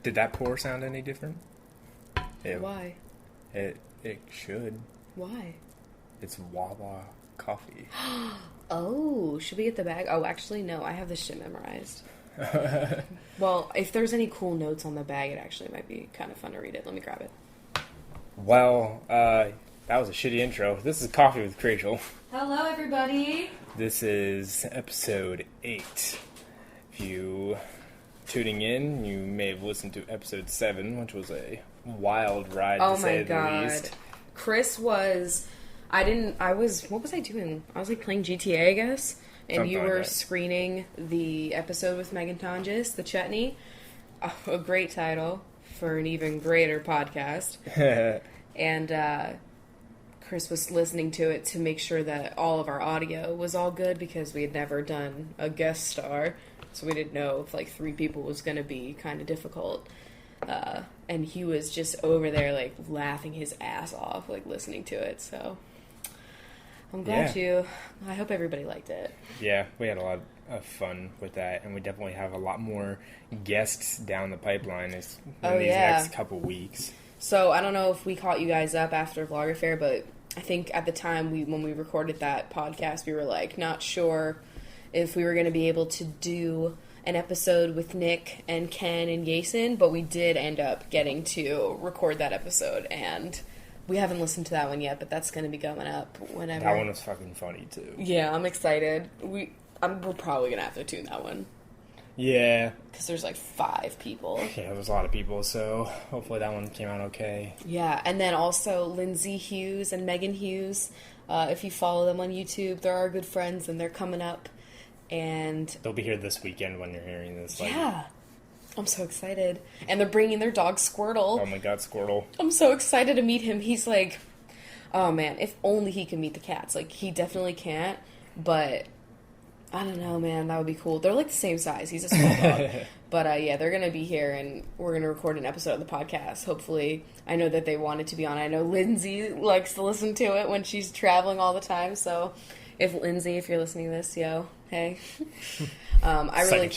Did that pour sound any different? Why? It should. Why? It's Wawa coffee. Oh, should we get the bag? Oh, actually, no. I have this shit memorized. Well, if there's any cool notes on the bag, it actually might be kind of fun to read it. Let me grab it. Well, that was a shitty intro. This is Coffee with Rachel. Hello, everybody. This is episode 8. If you tuning in, you may have listened to episode 7, which was a wild ride to say the least. Chris was... what was I doing? I was like playing GTA, I guess. And Something you like were that. screening the episode with Megan Tonjes, The Chutney. A great title for an even greater podcast. And Chris was listening to it to make sure that all of our audio was all good because we had never done a guest star. So we didn't know if like 3 people was going to be kind of difficult. And he was just over there like laughing his ass off, like listening to it. So I'm glad I hope everybody liked it. Yeah, we had a lot of fun with that, and we definitely have a lot more guests down the pipeline in these next couple weeks. So I don't know if we caught you guys up after Vlogger Fair, but I think at the time when we recorded that podcast, we were like not sure if we were going to be able to do an episode with Nick and Ken and Jason, but we did end up getting to record that episode, and we haven't listened to that one yet, but that's going to be going up whenever. That one was fucking funny, too. Yeah, I'm excited. We're probably going to have to tune that one. Yeah. Because there's like 5 people. Yeah, there was a lot of people, so hopefully that one came out okay. Yeah, and then also Lindsay Hughes and Megan Hughes. If you follow them on YouTube, they're our good friends, and they're coming up. And they'll be here this weekend when you're hearing this. Yeah. I'm so excited. And they're bringing their dog Squirtle. Oh my god, Squirtle. I'm so excited to meet him. He's like, oh man, if only he could meet the cats. Like, he definitely can't, but I don't know, man, that would be cool. They're like the same size. He's a small dog. But yeah, they're going to be here, and we're going to record an episode of the podcast. Hopefully, I know that they wanted to be on. I know Lindsay likes to listen to it when she's traveling all the time, so if you're listening to this, yo, hey. I really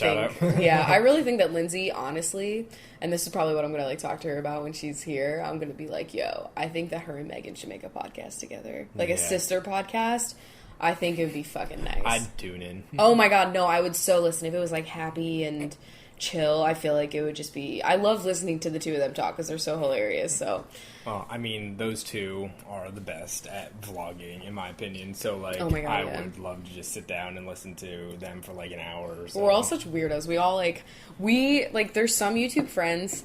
think that Lindsay, honestly, and this is probably what I'm going to like talk to her about when she's here, I'm going to be like, yo, I think that her and Megan should make a podcast together. Like a sister podcast. I think it would be fucking nice. I'd tune in. Oh my god, no, I would so listen. If it was like happy and chill, I feel like it would just be... I love listening to the two of them talk because they're so hilarious, so... Well, I mean, those two are the best at vlogging, in my opinion. So, like, oh my God, I would love to just sit down and listen to them for, like, an hour or so. We're all such weirdos. We all, there's some YouTube friends...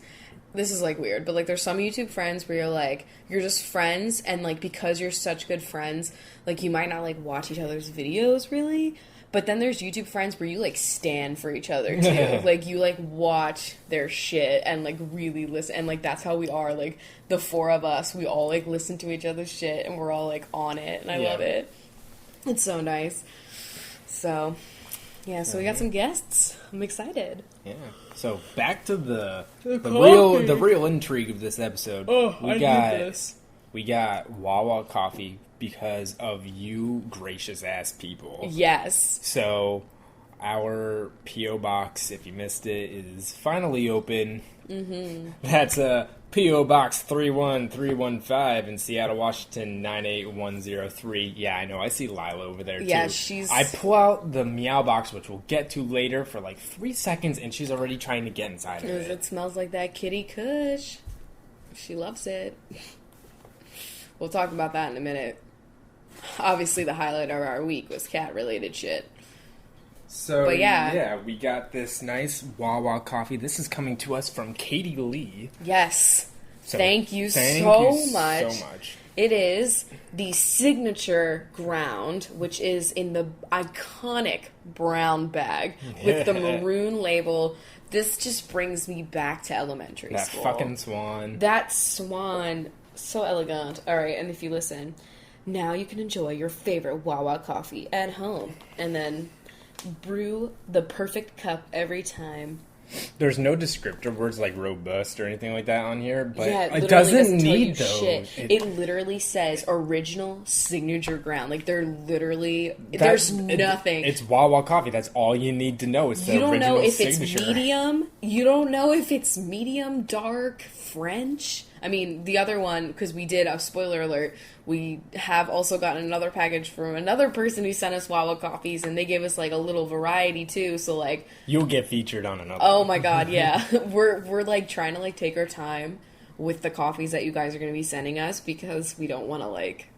This is, like, weird, but, like, there's some YouTube friends where you're just friends, and, like, because you're such good friends, like, you might not, like, watch each other's videos, really, but then there's YouTube friends where you, like, stand for each other, too. Like, you, like, watch their shit and, like, really listen, and, like, that's how we are, like, the 4 of us, we all, like, listen to each other's shit, and we're all, like, on it, and I love it. It's so nice. So... yeah, so we got some guests. I'm excited. Yeah. So back to the real intrigue of this episode. Oh, I need this. We got Wawa coffee because of you gracious ass people. Yes. So our P.O. box, if you missed it, is finally open. Mm-hmm. That's P.O. Box 31315 in Seattle, Washington 98103. Yeah, I know. I see Lila over there, too. Yeah, I pull out the Meow box, which we'll get to later, for like 3 seconds, and she's already trying to get inside of it. It smells like that kitty Kush. She loves it. We'll talk about that in a minute. Obviously, the highlight of our week was cat-related shit. So, but yeah, we got this nice Wawa coffee. This is coming to us from Katie Lee. Yes. So, thank you so much. It is the signature ground, which is in the iconic brown bag with the maroon label. This just brings me back to elementary school. That fucking swan. That swan. So elegant. All right, and if you listen, now you can enjoy your favorite Wawa coffee at home. And then... brew the perfect cup every time. There's no descriptor words like robust or anything like that on here, but Yeah, it doesn't tell you need those. shit. It literally says original signature ground. Like they're literally there's nothing. It's Wawa coffee. That's all you need to know. It's the You don't original know if signature. it's medium. You don't know if it's medium, dark, French. I mean, the other one, because we did, spoiler alert, we have also gotten another package from another person who sent us Wawa coffees, and they gave us, like, a little variety, too, so, like... You'll get featured on another Oh, one. my God, yeah. We're, like, trying to, like, take our time with the coffees that you guys are going to be sending us, because we don't want to, like,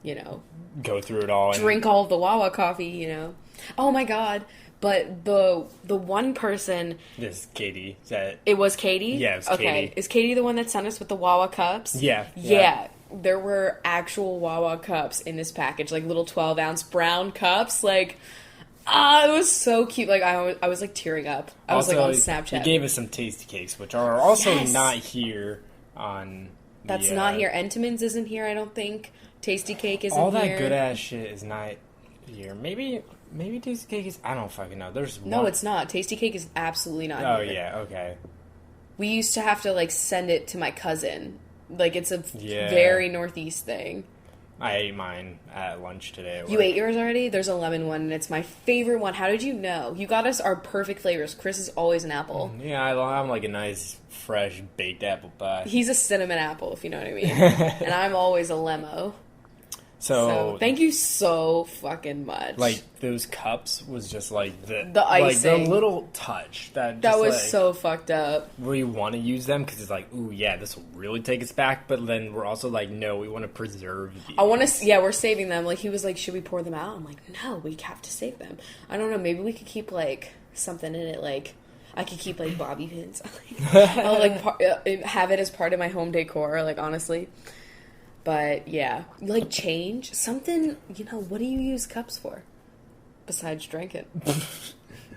you know... Go through it all. Drink all of the Wawa coffee, you know? Oh, my God. But the one person... This is Katie. Is that... It was Katie? Yeah, it was okay. Katie. Is Katie the one that sent us with the Wawa cups? Yeah. Yeah. There were actual Wawa cups in this package, like little 12-ounce brown cups. Like, it was so cute. Like, I was like tearing up. I was like on Snapchat. You gave us some tasty cakes, which are also Yes. not here on... That's not here. Entenmann's isn't here, I don't think. Tasty Cake isn't here. All that good ass shit is not here. Maybe Tasty Cake is... I don't fucking know. There's one... No, it's not. Tasty Cake is absolutely not Oh, here. yeah, okay. We used to have to, like, send it to my cousin. Like, it's a Yeah. very Northeast thing. I ate mine at lunch today. At You work. ate yours already? There's a lemon one, and it's my favorite one. How did you know? You got us our perfect flavors. Chris is always an apple. Yeah, I'm like a nice, fresh, baked apple pie. He's a cinnamon apple, if you know what I mean. And I'm always a lemo. So thank you so fucking much. Like, those cups was just like the icing. Like the little touch that was like, so fucked up. we want to use them because it's like, ooh, yeah, this will really take us back. But then we're also like, no, we want to preserve these. I want to, yeah, we're saving them. Like, he was like, should we pour them out? I'm like, no, we have to save them. I don't know, maybe we could keep, like, something in it, like, I could keep, like, bobby pins. I'll, like, have it as part of my home decor, like, honestly. But, yeah. Like, change. Something, you know, what do you use cups for? Besides drinking.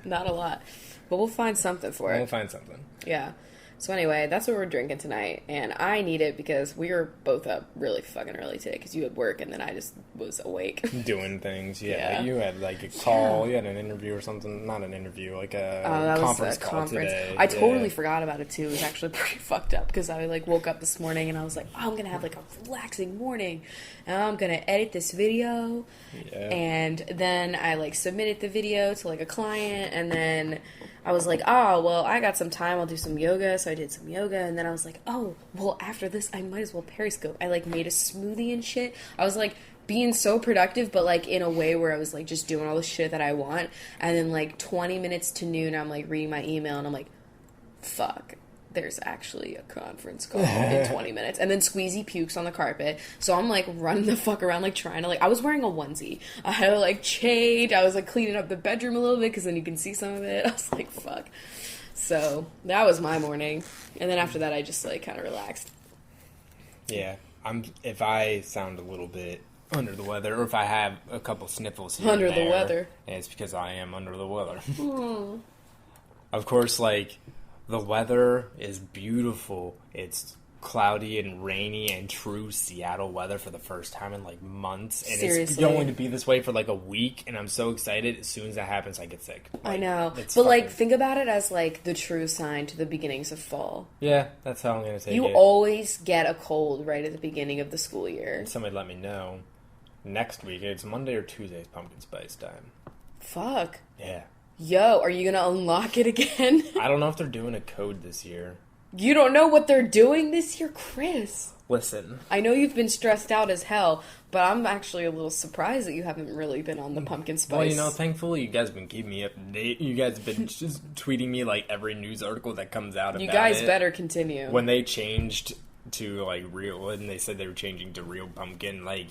Not a lot. But we'll find something for it. We'll find something. Yeah. So anyway, that's what we're drinking tonight. And I need it because we were both up really fucking early today because you had work and then I just was awake. Doing things, Yeah. You had like a call, you had an interview or something. Not an interview, like a conference call today. I totally forgot about it too. It was actually pretty fucked up because I like woke up this morning and I was like, oh, I'm going to have like a relaxing morning. And I'm going to edit this video. Yeah. And then I like submitted the video to like a client and then I was like, oh, well, I got some time. I'll do some yoga. So I did some yoga. And then I was like, oh, well, after this, I might as well Periscope. I, like, made a smoothie and shit. I was, like, being so productive, but, like, in a way where I was, like, just doing all the shit that I want. And then, like, 20 minutes to noon, I'm, like, reading my email. And I'm like, fuck. There's actually a conference call in 20 minutes. And then Squeezy pukes on the carpet. So I'm, like, running the fuck around, like, trying to, like... I was wearing a onesie. I had to, like, change. I was, like, cleaning up the bedroom a little bit because then you can see some of it. I was like, fuck. So that was my morning. And then after that, I just, like, kind of relaxed. Yeah. If I sound a little bit under the weather, or if I have a couple sniffles here Under and the there, weather. it's because I am under the weather. Of course, like... The weather is beautiful. It's cloudy and rainy and true Seattle weather for the first time in like months. And Seriously. It's going to be this way for like a week. And I'm so excited. As soon as that happens, I get sick. Like, I know. it's But, like, fucking- think about it as, like, the true sign to the beginnings of fall. Yeah, that's how I'm going to take You it. always get a cold right at the beginning of the school year. Somebody let me know. Next week, it's Monday or Tuesday's pumpkin spice time. Fuck. Yeah. Yo, are you gonna unlock it again? I don't know if they're doing a code this year. You don't know what they're doing this year, Chris. Listen. I know you've been stressed out as hell, but I'm actually a little surprised that you haven't really been on the pumpkin spice. Well, you know, thankfully you guys have been keeping me up to date. You guys have been just tweeting me like every news article that comes out about it. You guys better continue. When they changed to like real, and they said they were changing to real pumpkin, like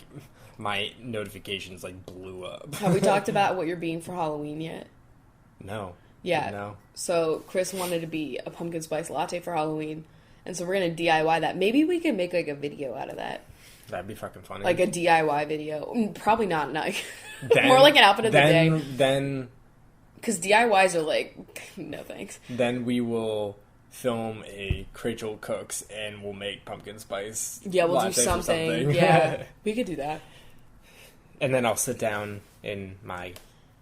my notifications like blew up. Have we talked about what you're being for Halloween yet? No. Yeah. No. So Chris wanted to be a pumpkin spice latte for Halloween, and so we're gonna DIY that. Maybe we can make like a video out of that, That'd be fucking funny. like a DIY video. Probably not, like Then- more like an outfit of the day. Then Because DIYs are like, no thanks. Then we will film a Crachel Cooks and we'll make pumpkin spice. Yeah, we'll do lattes or something. Yeah, we could do that. And then I'll sit down in my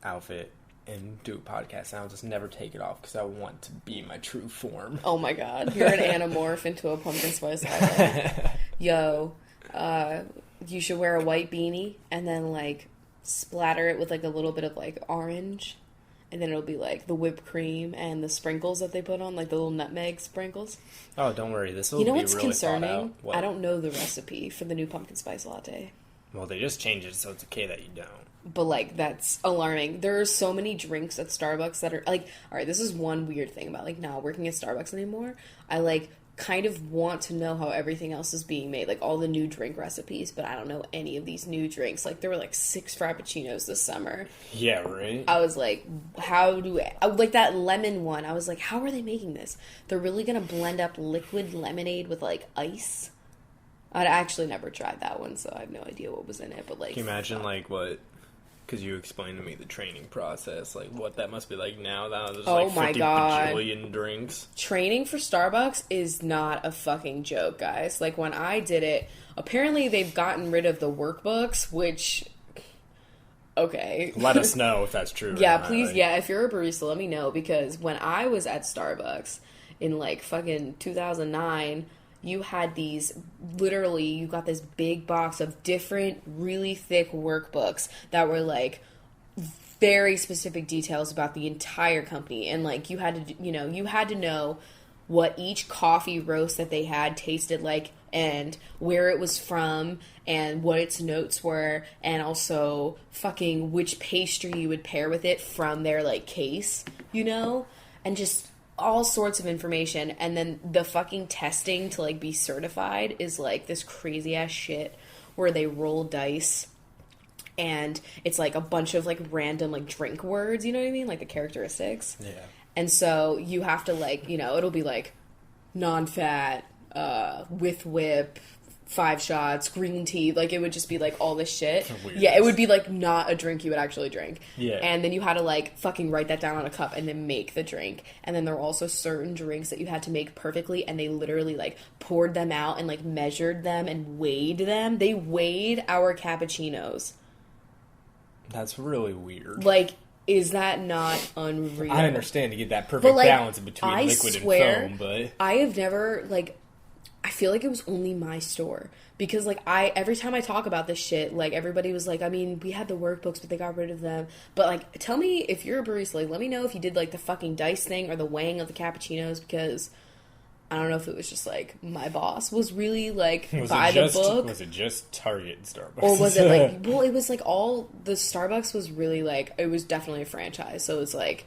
outfit and do a podcast, and I'll just never take it off because I want to be my true form. Oh my god, you're an anamorph into a pumpkin spice latte. Yo, you should wear a white beanie and then like splatter it with like a little bit of like orange, and then it'll be like the whipped cream and the sprinkles that they put on, like the little nutmeg sprinkles. Oh, don't worry, this will You know be what's really concerning? What? I don't know the recipe for the new pumpkin spice latte. Well, they just changed it, so it's okay that you don't. But, like, that's alarming. There are so many drinks at Starbucks that are, like, alright, this is one weird thing about, like, not working at Starbucks anymore. I, like, kind of want to know how everything else is being made, like, all the new drink recipes, but I don't know any of these new drinks. Like, there were, like, 6 Frappuccinos this summer. Yeah, right? I was like, like, that lemon one, I was like, how are they making this? They're really gonna blend up liquid lemonade with, like, ice? I'd actually never tried that one, so I have no idea what was in it, but, like... Can you imagine, like, what... Because you explained to me the training process, like what that must be like now. There's like 50 bajillion drinks. Training for Starbucks is not a fucking joke, guys. Like when I did it, apparently they've gotten rid of the workbooks, which... Okay. Let us know if that's true. Yeah, please, yeah, if you're a barista, let me know, because when I was at Starbucks in like fucking 2009... you had these, literally, you got this big box of different, really thick workbooks that were, like, very specific details about the entire company. And, like, you had to, you had to know what each coffee roast that they had tasted like and where it was from and what its notes were and also fucking which pastry you would pair with it from their, like, case, and just... all sorts of information, and then the fucking testing to, like, be certified is, like, this crazy-ass shit where they roll dice, and it's, like, a bunch of, like, random, like, drink words, you know what I mean? Like, the characteristics. Yeah. And so you have to, like, it'll be, like, non-fat, with whip, 5 shots, green tea, like, it would just be, like, all this shit. Yeah, it would be, like, not a drink you would actually drink. Yeah. And then you had to, like, fucking write that down on a cup and then make the drink. And then there were also certain drinks that you had to make perfectly, and they literally, like, poured them out and, like, measured them and weighed them. They weighed our cappuccinos. That's really weird. Like, is that not unreal? I understand to get that perfect balance between liquid and foam, but... I have never, like... I feel like it was only my store because like every time I talk about this shit, like everybody was like, I mean, we had the workbooks, but they got rid of them. But like, tell me if you're a barista, like, let me know if you did like the fucking dice thing or the weighing of the cappuccinos, because I don't know if it was just like my boss was really like the book. Was it just Target and Starbucks? Or was it like, well, it was like all the Starbucks was really like, it was definitely a franchise. So it was like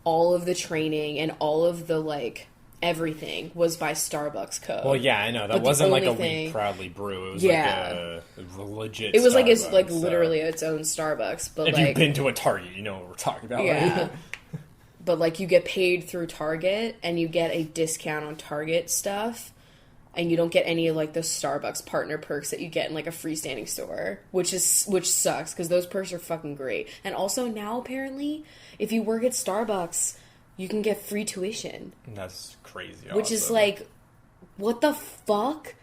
all of the training and all of the like, everything was by Starbucks Co. Well, yeah, I know. That wasn't like a We Proudly Brew. It was like a legit It was Starbucks, it's like literally its own Starbucks. But if like, you've been to a Target, you know what we're talking about, yeah. right? But like you get paid through Target and you get a discount on Target stuff. And you don't get any of like the Starbucks partner perks that you get in like a freestanding store, which sucks because those perks are fucking great. And also now apparently, if you work at Starbucks, you can get free tuition. That's crazy. Which is like, what the fuck?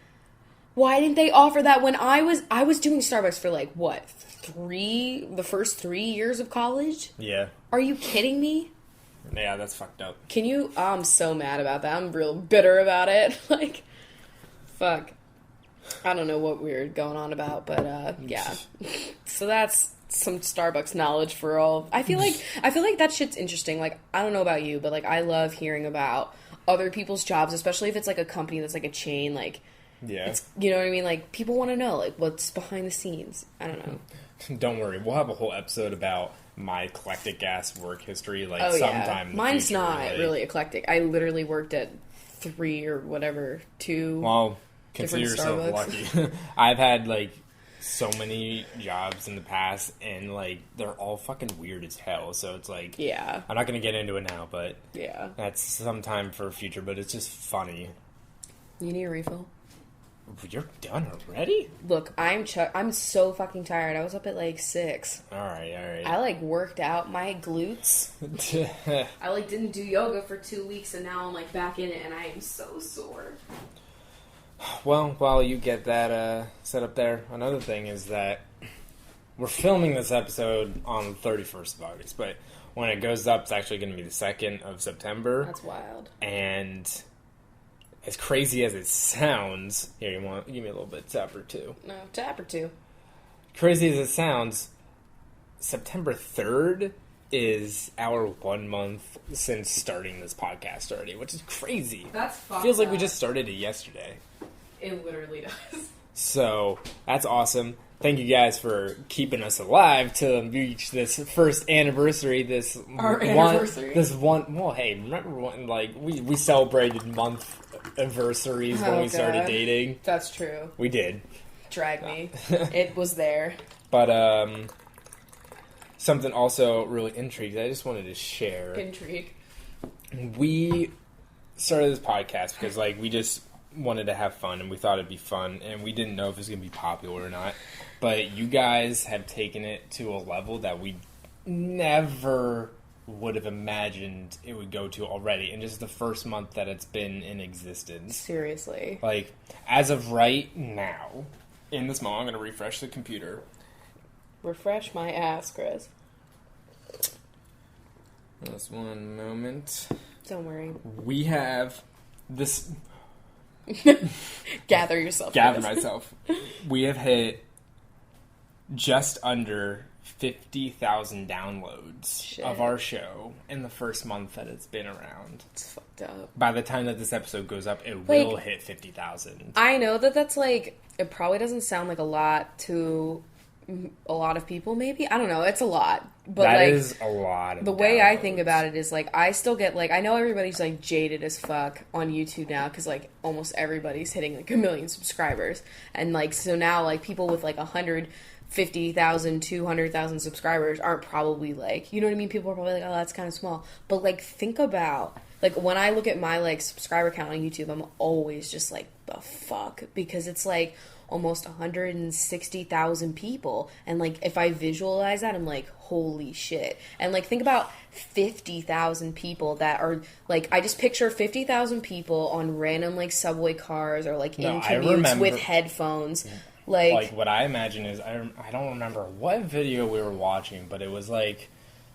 Why didn't they offer that when I was doing Starbucks for like, what, the first 3 years of college? Yeah. Are you kidding me? Yeah, that's fucked up. I'm so mad about that. I'm real bitter about it. Like, fuck. I don't know what we're going on about, but yeah. So that's some Starbucks knowledge for all. I feel like that shit's interesting. Like, I don't know about you, but like I love hearing about other people's jobs, especially if it's like a company that's like a chain, like, yeah, it's, you know what I mean? Like, people want to know like what's behind the scenes. I don't know. Don't worry, we'll have a whole episode about my eclectic ass work history, like sometime in the Mine's future, not like... really eclectic. I literally worked at 3 or whatever, 2 well, consider yourself Starbucks. lucky. I've had like so many jobs in the past, and like they're all fucking weird as hell. So it's like, yeah, I'm not gonna get into it now, but yeah, that's sometime for future. But it's just funny. You need a refill? You're done already? Look, I'm so fucking tired. I was up at like 6. All right. I like worked out my glutes. I like didn't do yoga for 2 weeks, and now I'm like back in it, and I am so sore. Well, while you get that set up there, another thing is that we're filming this episode on the 31st of August, but when it goes up, it's actually going to be the 2nd of September. That's wild. And as crazy as it sounds, here, you want give me a little bit, tap or two. No, tap or two. Crazy as it sounds, September 3rd is our 1 month since starting this podcast already, which is crazy. That's fucked Feels like up. we just started it yesterday. It literally does. So, that's awesome. Thank you guys for keeping us alive to reach this first anniversary. Our anniversary. Well, hey, remember when, like, we celebrated month anniversaries when we started dating? That's true. We did. Drag me. It was there. But, something also really intrigued. I just wanted to share. Intrigue. We started this podcast because, like, we just wanted to have fun, and we thought it'd be fun, and we didn't know if it was going to be popular or not. But you guys have taken it to a level that we never would have imagined it would go to already in just the first month that it's been in existence. Seriously. Like, as of right now, in this moment, I'm going to refresh the computer. Refresh my ass, Chris. Just one moment. Don't worry. We have this... Gather yourself. Gather Chris. myself. We have hit just under 50,000 downloads of our show in the first month that it's been around. It's fucked up. By the time that this episode goes up, it will hit 50,000. I know that's like, it probably doesn't sound like a lot to a lot of people, maybe. I don't know. It's a lot. But that like, is a lot of the way downloads. I think about it is like, I still get like, I know everybody's like jaded as fuck on YouTube now because like almost everybody's hitting like 1 million subscribers. And like, so now like people with like 150,000, 200,000 subscribers aren't probably like, you know what I mean? People are probably like, oh, that's kind of small. But like, think about, like, when I look at my like subscriber count on YouTube, I'm always just like, the fuck? Because it's like almost 160,000 people. And like, if I visualize that, I'm like, holy shit. And like, think about 50,000 people that are like, I just picture 50,000 people on random like subway cars or like in commutes with headphones. Like what I imagine is, I don't remember what video we were watching, but it was like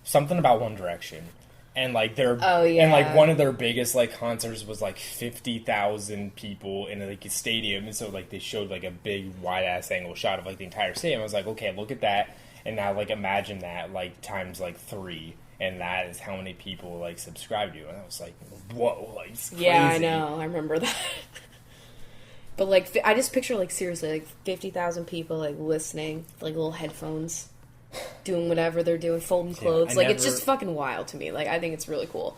something about One Direction. And like and like one of their biggest like concerts was like 50,000 people in like a stadium, and so like they showed like a big wide ass angle shot of like the entire stadium. I was like, okay, look at that, and now like imagine that like times like 3, and that is how many people like subscribe to you. And I was like, whoa, like it's crazy. Yeah, I know, I remember that. But like, I just picture like seriously like 50,000 people like listening, like little headphones, doing whatever they're doing, folding clothes. It's just fucking wild to me. Like, I think it's really cool.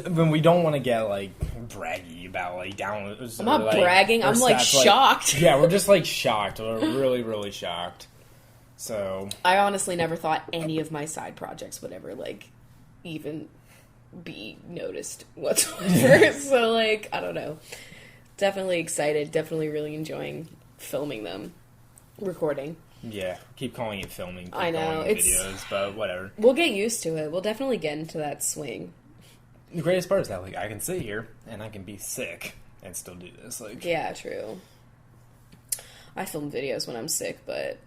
When we don't want to get like braggy about like downloads. I'm not bragging. I'm like shocked. Yeah, we're just like shocked. We're really, really shocked. So I honestly never thought any of my side projects would ever like even be noticed whatsoever. So like, I don't know. Definitely excited. Definitely really enjoying filming them, recording. Yeah, keep calling it filming. I know, it's videos, but whatever. We'll get used to it. We'll definitely get into that swing. The greatest part is that like I can sit here and I can be sick and still do this. Like, yeah, true. I film videos when I'm sick, but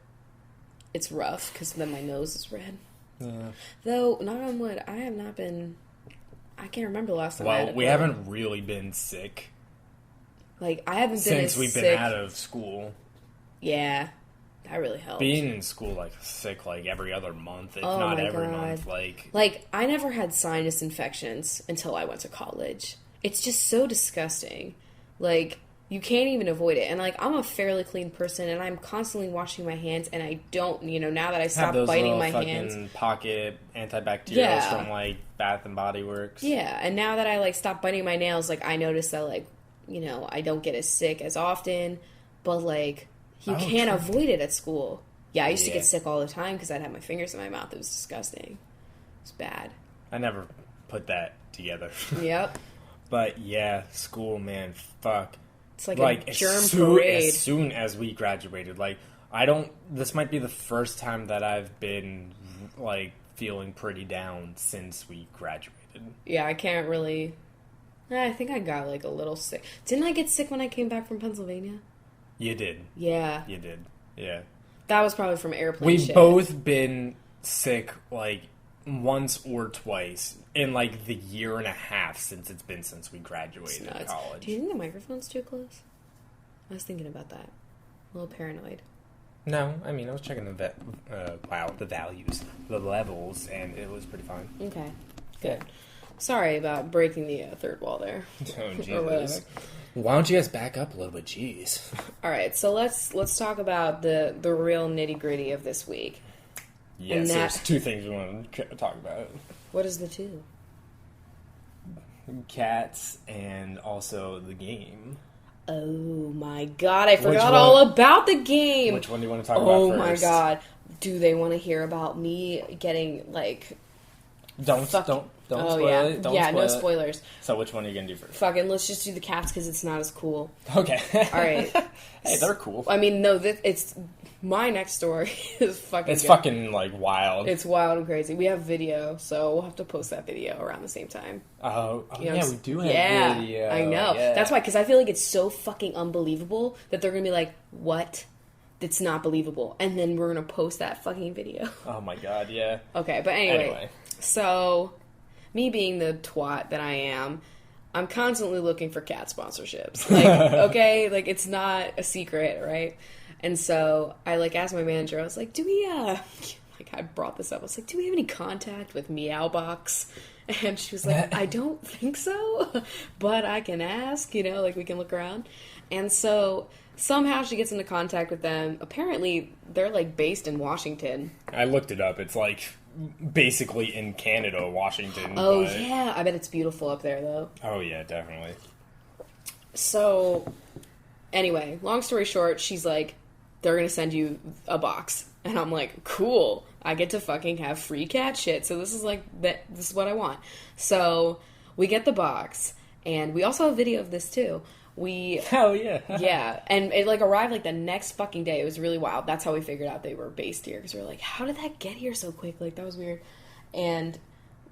it's rough because then my nose is red. Yeah. Though, knock on wood, I have not been. I can't remember the last time. I had we haven't really been sick. Like, I haven't been since we've sick. Been out of school. Yeah. That really helps. Being in school, like, sick, like, every other month, if not every month, Like, I never had sinus infections until I went to college. It's just so disgusting. Like, you can't even avoid it. And, like, I'm a fairly clean person, and I'm constantly washing my hands, and I don't, now that I stopped biting my hands. Pocket antibacterials from, like, Bath and Body Works. Yeah, and now that I, like, stopped biting my nails, like, I notice that, like, I don't get as sick as often, but, like, you can't avoid it at school. Yeah, I used to get sick all the time because I'd have my fingers in my mouth. It was disgusting. It was bad. I never put that together. Yep. But, yeah, school, man, fuck. It's like a germ parade. As soon as we graduated, like, this might be the first time that I've been, like, feeling pretty down since we graduated. Yeah, I can't really... I think I got, like, a little sick. Didn't I get sick when I came back from Pennsylvania? You did. Yeah. You did. Yeah. That was probably from airplane We've shit. both been sick, like, once or twice in, like, the year and a half since we graduated college. Do you think the microphone's too close? I was thinking about that. A little paranoid. No, I mean, I was checking the values, the levels, and it was pretty fine. Okay, good. Yeah. Sorry about breaking the third wall there. Oh, Jesus. Why don't you guys back up a little bit? Jeez. All right, so let's talk about the real nitty-gritty of this week. Yes, there's two things we want to talk about. What is the two? Cats and also the game. Oh my god, I forgot all about the game. Which one do you want to talk about first? Oh my god. Do they want to hear about me getting, like... Don't spoil it. Don't spoil no spoilers. So which one are you going to do first? Fucking, let's just do the cats because it's not as cool. Okay. Alright. Hey, they're cool. I mean, no, it's... My next story is fucking It's good. fucking, like, wild. It's wild and crazy. We have video, so we'll have to post that video around the same time. Oh, you know, yeah, we do have video. I know. Yeah. That's why, because I feel like it's so fucking unbelievable that they're going to be like, what? That's not believable. And then we're going to post that fucking video. Oh my god, yeah. Okay, but anyway. So, me being the twat that I am, I'm constantly looking for cat sponsorships. Like, okay? Like, it's not a secret, right? And so, I, like, asked my manager, I was like, do we, like, I brought this up. I was like, do we have any contact with Meowbox? And she was like, I don't think so, but I can ask, you know, like, we can look around. And so, somehow she gets into contact with them. Apparently, they're, like, based in Washington. I looked it up. It's, like, basically in Canada, Washington. Oh, yeah. I bet it's beautiful up there, though. Oh, yeah, definitely. So, anyway, long story short, she's like, they're going to send you a box. And I'm like, cool. I get to fucking have free cat shit. So this is like, this is what I want. So we get the box. And we also have video of this too. Hell yeah. Yeah. And it like arrived like the next fucking day. It was really wild. That's how we figured out they were based here. Because we were like, how did that get here so quick? Like, that was weird. And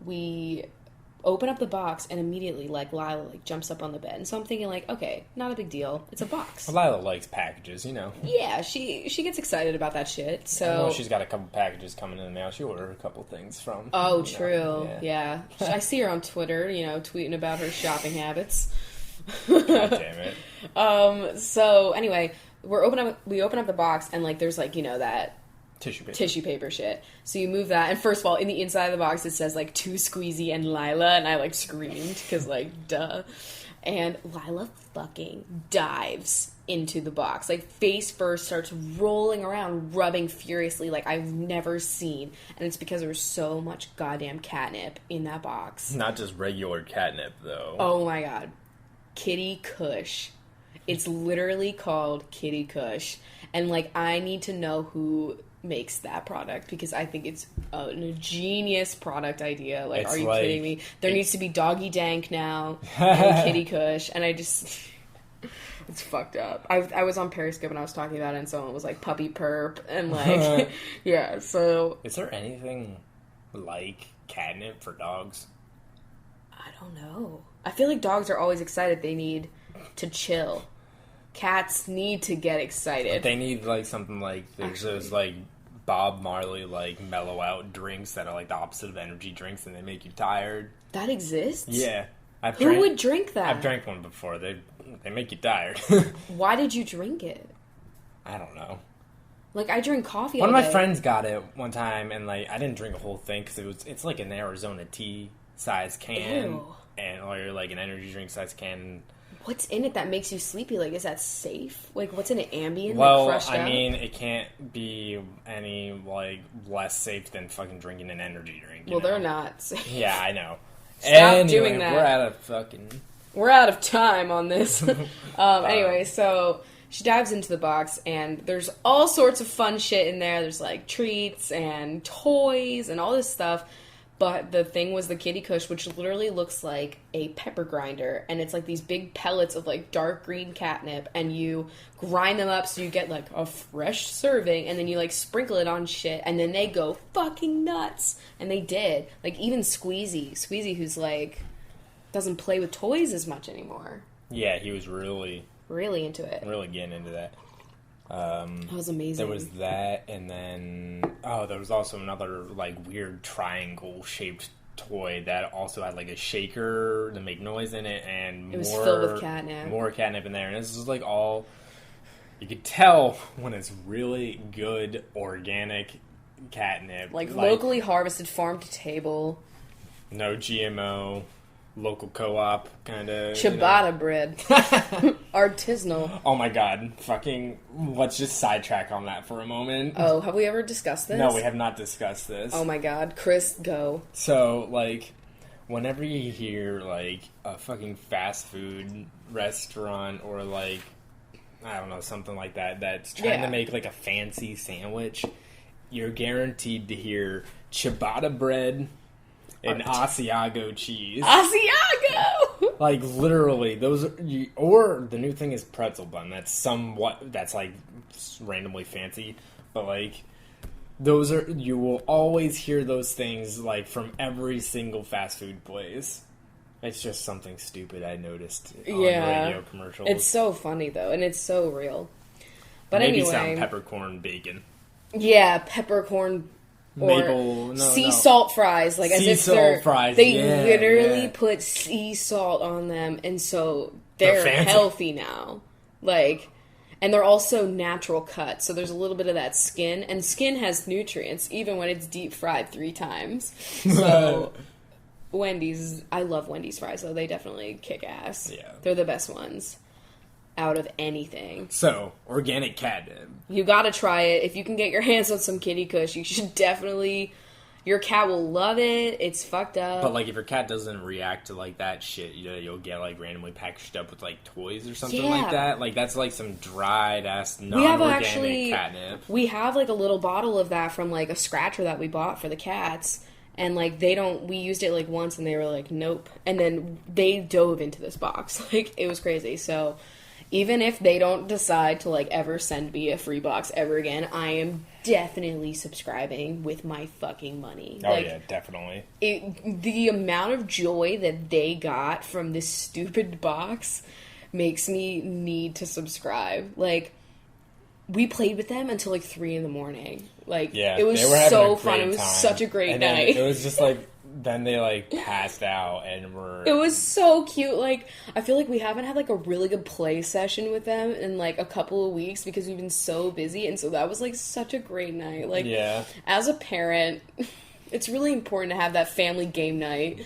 we open up the box and immediately like Lila like jumps up on the bed. And so I'm thinking like, okay, not a big deal. It's a box. Well, Lila likes packages, you know. Yeah, she gets excited about that shit. So I know she's got a couple packages coming in now. She ordered a couple things from. Oh, true. Yeah. I see her on Twitter, you know, tweeting about her shopping habits. God damn it. So anyway, we open up the box and like there's like, you know, that tissue paper shit. So you move that, and first of all, in the inside of the box it says like "to Squeezy and Lila," and I like screamed because like duh. And Lila fucking dives into the box, like face first, starts rolling around, rubbing furiously like I've never seen. And it's because there was so much goddamn catnip in that box. Not just regular catnip though. Oh my god, Kitty Kush. It's literally called Kitty Kush, and like I need to know who makes that product because I think it's a genius product idea. Like, are you kidding me? There needs to be Doggy Dank now and Kitty Kush, and I just it's fucked up. I was on Periscope and I was talking about it, and someone was like puppy perp and like yeah. So is there anything like catnip for dogs? I don't know. I feel like dogs are always excited. They need to chill. Cats need to get excited. They need like something like there's those like Bob Marley like mellow out drinks that are like the opposite of energy drinks and they make you tired. That exists? Yeah. Who would drink that? I've drank one before. They make you tired. Why did you drink it? I don't know. Like I drink coffee. One of my friends got it one time and like I didn't drink a whole thing because it's like an Arizona tea size can. Ew. And or like an energy drink size can. What's in it that makes you sleepy? Like, is that safe? Like, what's in it? Ambien? Well, like, crushed I out? mean, it can't be any, like, less safe than fucking drinking an energy drink. Well, they're not safe. Yeah, I know. Stop doing that. We're We're out of time on this. Anyway, so she dives into the box, and there's all sorts of fun shit in there. There's, like, treats and toys and all this stuff. But the thing was the Kitty Kush, which literally looks like a pepper grinder. And it's like these big pellets of like dark green catnip. And you grind them up so you get like a fresh serving. And then you like sprinkle it on shit. And then they go fucking nuts. And they did. Like even Squeezy who's like, doesn't play with toys as much anymore. Yeah, he was really into it. Really getting into that. That was amazing. There was that, and then there was also another like weird triangle-shaped toy that also had like a shaker to make noise in it, and it was filled with catnip. More catnip in there, and this is like all you could tell when it's really good organic catnip, like locally harvested, farm to table, no GMO. Local co-op kind of ciabatta bread, artisanal. Oh my god! Fucking, let's just sidetrack on that for a moment. Oh, have we ever discussed this? No, we have not discussed this. Oh my god, Chris, go. So, like, whenever you hear like a fucking fast food restaurant or like I don't know, something like that that's trying to make like a fancy sandwich, you're guaranteed to hear ciabatta bread and Asiago cheese. Asiago! Like, literally, those are... Or the new thing is pretzel bun. That's, like, randomly fancy. But, like, those are... You will always hear those things, like, from every single fast food place. It's just something stupid I noticed on radio commercials. It's so funny, though, and it's so real. But Maybe anyway... some peppercorn bacon. Yeah, peppercorn... Or salt fries, like as if they literally put sea salt on them, and so they're healthy now. Like, and they're also natural cut, so there's a little bit of that skin, and skin has nutrients even when it's deep fried 3 times. So, Wendy's, I love Wendy's fries though; they definitely kick ass. Yeah, they're the best ones out of anything. So, organic catnip. You gotta try it. If you can get your hands on some kitty Kush, you should definitely... Your cat will love it. It's fucked up. But, like, if your cat doesn't react to, like, that shit, you'll get, like, randomly packaged up with, like, toys or something like that. Like, that's, like, some dried-ass, non-organic catnip. We have, like, a little bottle of that from, like, a scratcher that we bought for the cats. And, like, we used it, like, once, and they were like, nope. And then they dove into this box. Like, it was crazy. So... Even if they don't decide to, like, ever send me a free box ever again, I am definitely subscribing with my fucking money. Oh, like, yeah, definitely. The amount of joy that they got from this stupid box makes me need to subscribe. Like, we played with them until, like, 3 in the morning. Like, it was so fun. It was such a great night. It was just, like... Then they, like, passed out and were... It was so cute. Like, I feel like we haven't had, like, a really good play session with them in, like, a couple of weeks because we've been so busy. And so that was, like, such a great night. Like, as a parent, it's really important to have that family game night.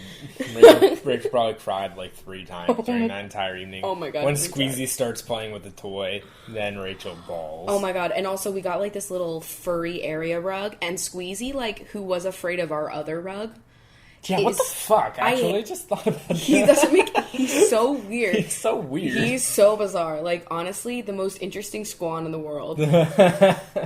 Rich probably cried, like, 3 times during that entire evening. Oh, my God. When Squeezy starts playing with the toy, then Rachel bawls. Oh, my God. And also, we got, like, this little furry area rug. And Squeezy, like, who was afraid of our other rug... Yeah, what the fuck? I just thought about that. He's so weird. He's so weird. He's so bizarre. Like, honestly, the most interesting squan in the world.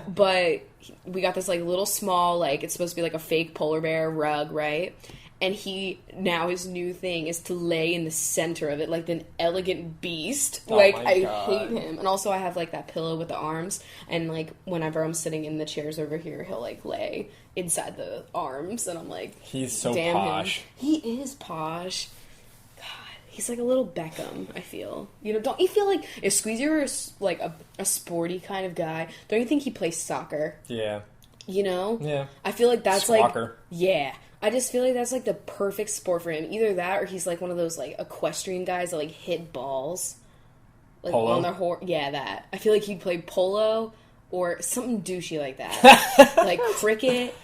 But we got this, like, little small, like, it's supposed to be, like, a fake polar bear rug, right? And his new thing is to lay in the center of it like an elegant beast. Oh, like, I hate him. And also I have, like, that pillow with the arms. And, like, whenever I'm sitting in the chairs over here, he'll, like, lay inside the arms. And I'm like, he's so posh. He is posh. God, he's like a little Beckham, I feel. You know, don't you feel like if Squeezy were, like, a sporty kind of guy, don't you think he plays soccer? Yeah. You know? Yeah. I feel like that's, Squawker. like... Yeah. I just feel like that's, like, the perfect sport for him. Either that or he's, like, one of those, like, equestrian guys that, like, hit balls. Like, polo? on their horse. Yeah, that. I feel like he'd play polo or something douchey like that. Like, cricket.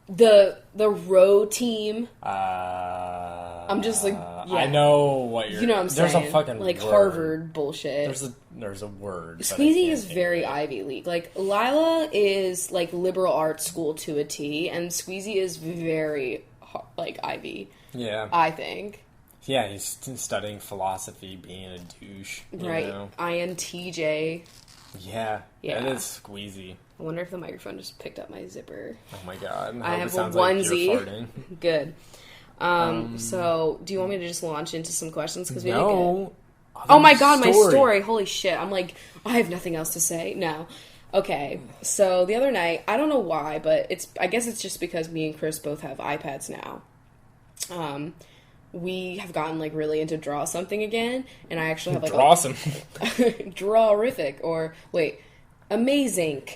The row team. I'm just, like, yeah. I know what you're... You know what I'm saying. There's a fucking like, word. Harvard bullshit. There's a word. Squeezy is very Ivy League. Like, Lila is, like, liberal arts school to a T, and Squeezy is very, like, Ivy. Yeah. I think. Yeah, he's studying philosophy, being a douche. Right. Know? INTJ. Yeah. That is Squeezy. I wonder if the microphone just picked up my zipper. Oh my god. I have a onesie. Like good. So, do you want me to just launch into some questions? Because we didn't get... Oh my god, my story. Holy shit. I'm like, I have nothing else to say. No. Okay. So, the other night, I don't know why, but I guess it's just because me and Chris both have iPads now. we have gotten, like, really into draw something again, and I actually have, like... Draw some... Draw-rific, or, wait, amazing.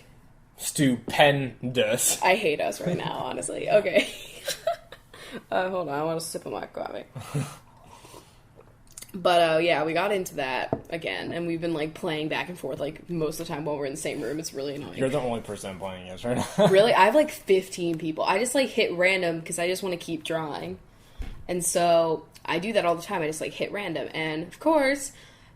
Stupendous. I hate us right now, honestly. Okay. Hold on, I want to sip of my coffee. But, yeah, we got into that again, and we've been, like, playing back and forth, like, most of the time while we're in the same room. It's really annoying. You're the only person playing this right now. Really? I have, like, 15 people. I just, like, hit random because I just want to keep drawing. And so, I do that all the time. I just, like, hit random. And, of course,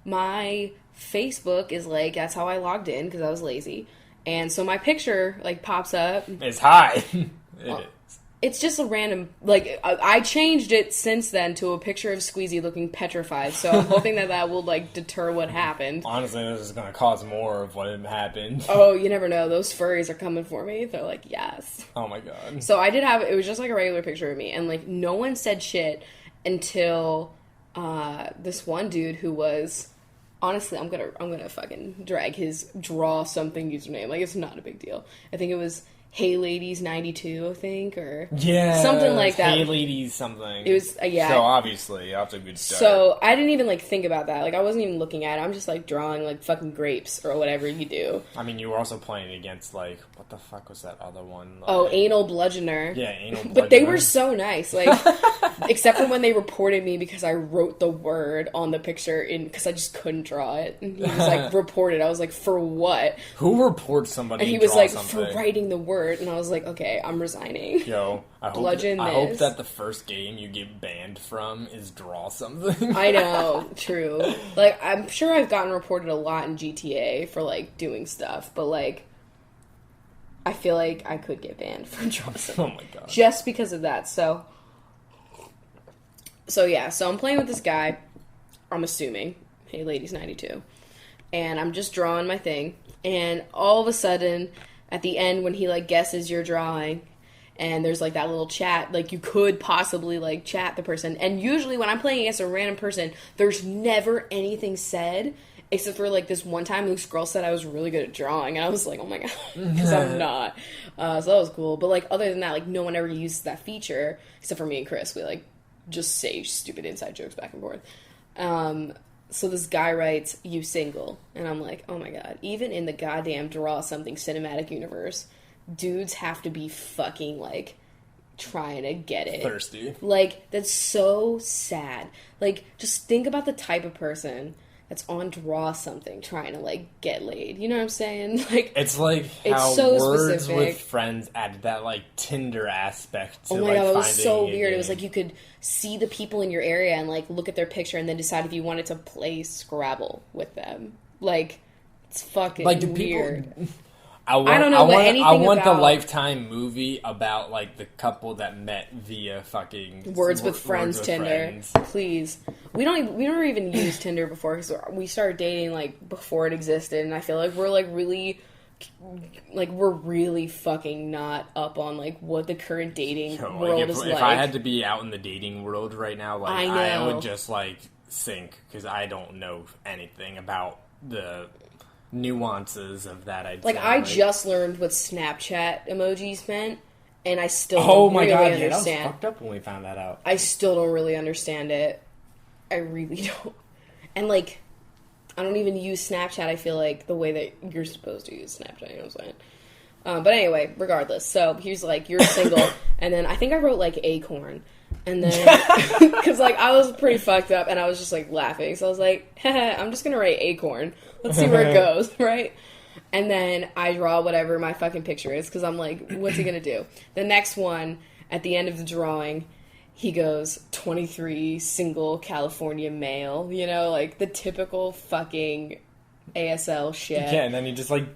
my Facebook is, like, that's how I logged in because I was lazy. And so my picture, like, pops up. It's high. It's just a random, like, I changed it since then to a picture of Squeezy looking petrified, so I'm hoping that will, like, deter what happened. Honestly, this is going to cause more of what happened. Oh, you never know. Those furries are coming for me. They're like, yes. Oh my god. So I did have, it was just, like, a regular picture of me, and, like, no one said shit until this one dude who was, honestly, I'm gonna fucking drag his draw something username. Like, it's not a big deal. I think it was... Hey Ladies 92, I think, or something like that. Hey Ladies something. It was, yeah. So obviously, that's a good start. So I didn't even, like, think about that. Like, I wasn't even looking at it. I'm just, like, drawing, like, fucking grapes or whatever you do. I mean, you were also playing against, like, what the fuck was that other one? Like, oh, Anal Bludgeoner. Yeah, Anal Bludgeoner. But they were so nice, like, except for when they reported me because I wrote the word on the picture because I just couldn't draw it. And he was like, reported. I was like, for what? Who reports somebody? And he was like, for writing the word. And I was like, okay, I'm resigning. Yo, I hope that the first game you get banned from is draw something. I know, true. Like, I'm sure I've gotten reported a lot in GTA for, like, doing stuff, but, like, I feel like I could get banned from draw something. Oh my god. Just because of that, so yeah, so I'm playing with this guy, I'm assuming, Hey Ladies 92, and I'm just drawing my thing, and all of a sudden... At the end, when he, like, guesses your drawing, and there's, like, that little chat, like, you could possibly, like, chat the person. And usually when I'm playing against a random person, there's never anything said, except for, like, this one time Luke's girl said I was really good at drawing, and I was like, oh my god, because I'm not. So that was cool. But, like, other than that, like, no one ever uses that feature, except for me and Chris. We, like, just say stupid inside jokes back and forth. So this guy writes, you single. And I'm like, oh my god. Even in the goddamn draw something cinematic universe, dudes have to be fucking, like, trying to get it. Thirsty. Like, that's so sad. Like, just think about the type of person that's on draw something trying to, like, get laid. You know what I'm saying? Like, it's like how it's so Words specific. with Friends added that, like, Tinder aspect to, oh my like, god, it was finding so a weird. game. It was like you could see the people in your area and, like, look at their picture and then decide if you wanted to play Scrabble with them. Like, it's fucking like, do weird. People... I don't know, but anything I want about... the Lifetime movie about, like, the couple that met via fucking... Words with Friends Tinder. Friends. Please. We don't even use Tinder before, because we started dating, like, before it existed, and I feel like we're, like, really... Like, we're really fucking not up on, like, what the current dating world is like. If I had to be out in the dating world right now, like, I would just, like, sink, because I don't know anything about the... nuances of that. I just learned what Snapchat emojis meant, and I still don't really understand. Yeah, that was fucked up when we found that out. I still don't really understand it. I really don't. And, like, I don't even use Snapchat, I feel like, the way that you're supposed to use Snapchat, you know what I'm saying? But anyway, regardless. So, he's like, you're single, and then I think I wrote, like, acorn. And then, because, like, I was pretty fucked up, and I was just, like, laughing. So I was like, I'm just gonna write acorn. Let's see where it goes, right? And then I draw whatever my fucking picture is, because I'm like, what's he gonna do? The next one, at the end of the drawing, he goes, 23, single, California male. You know, like, the typical fucking ASL shit. Yeah, and then he just, like...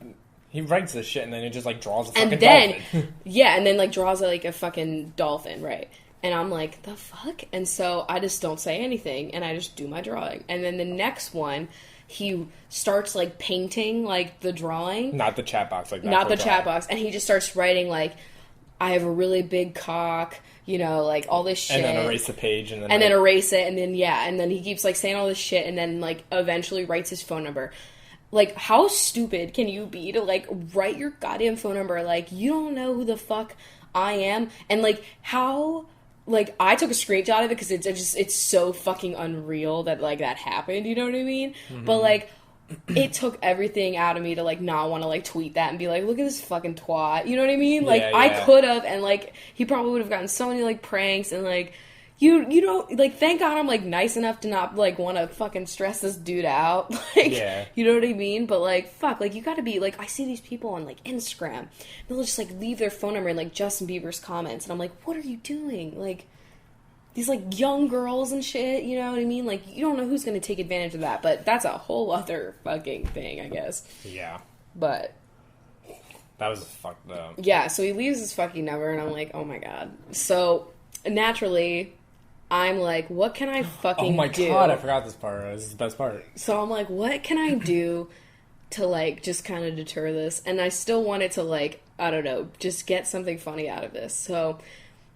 He writes this shit, and then he just, like, draws a fucking and then, dolphin. Yeah, and then, like, draws, like, a fucking dolphin, right? And I'm like, the fuck? And so I just don't say anything, and I just do my drawing. And then the next one, he starts, like, painting, like, the drawing. Not the chat box. Like, not the chat box. And he just starts writing, like, I have a really big cock, you know, like, all this shit. And then erase the page. And then erase it, and then, yeah. And then he keeps, like, saying all this shit, and then, like, eventually writes his phone number. Like, how stupid can you be to, like, write your goddamn phone number? Like, you don't know who the fuck I am? And, like, how... like, I took a screenshot of it because it's so fucking unreal that, like, that happened, you know what I mean? Mm-hmm. But, like, it took everything out of me to, like, not want to, like, tweet that and be like, look at this fucking twat, you know what I mean? Like, I could have, and, like, he probably would have gotten so many, like, pranks, and, like, you don't, like, thank God I'm, like, nice enough to not, like, want to fucking stress this dude out, like, you know what I mean? But, like, fuck, like, you gotta be, like, I see these people on, like, Instagram, they'll just, like, leave their phone number in, like, Justin Bieber's comments, and I'm like, what are you doing? Like, these, like, young girls and shit, you know what I mean? Like, you don't know who's gonna take advantage of that, but that's a whole other fucking thing, I guess. Yeah. But... that was fucked up. Yeah, so he leaves his fucking number, and I'm like, oh my god. So, naturally, I'm like, what can I fucking do? Oh my god, I forgot this part. This is the best part. So I'm like, what can I do to, like, just kind of deter this? And I still wanted to, like, I don't know, just get something funny out of this. So...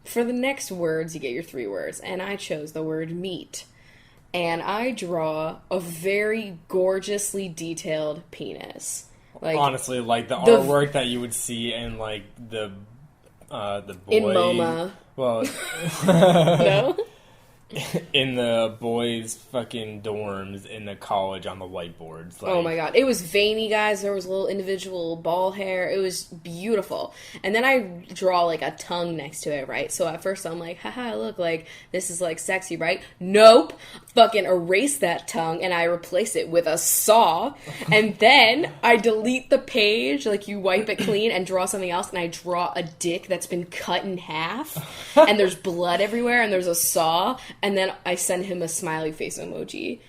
for the next words, you get your 3 words, and I chose the word meat. And I draw a very gorgeusly detailed penis. Like, honestly, like the artwork that you would see in, like, the boy... in MoMA. Well... No? In the boys' fucking dorms in the college on the whiteboards. Like... oh my god. It was veiny, guys. There was a little individual ball hair. It was beautiful. And then I draw, like, a tongue next to it, right? So at first I'm like, haha, look, like, this is, like, sexy, right? Nope. Fucking erase that tongue, and I replace it with a saw. And then I delete the page, like, you wipe it clean and draw something else, and I draw a dick that's been cut in half. And there's blood everywhere, and there's a saw. And then I send him a smiley face emoji.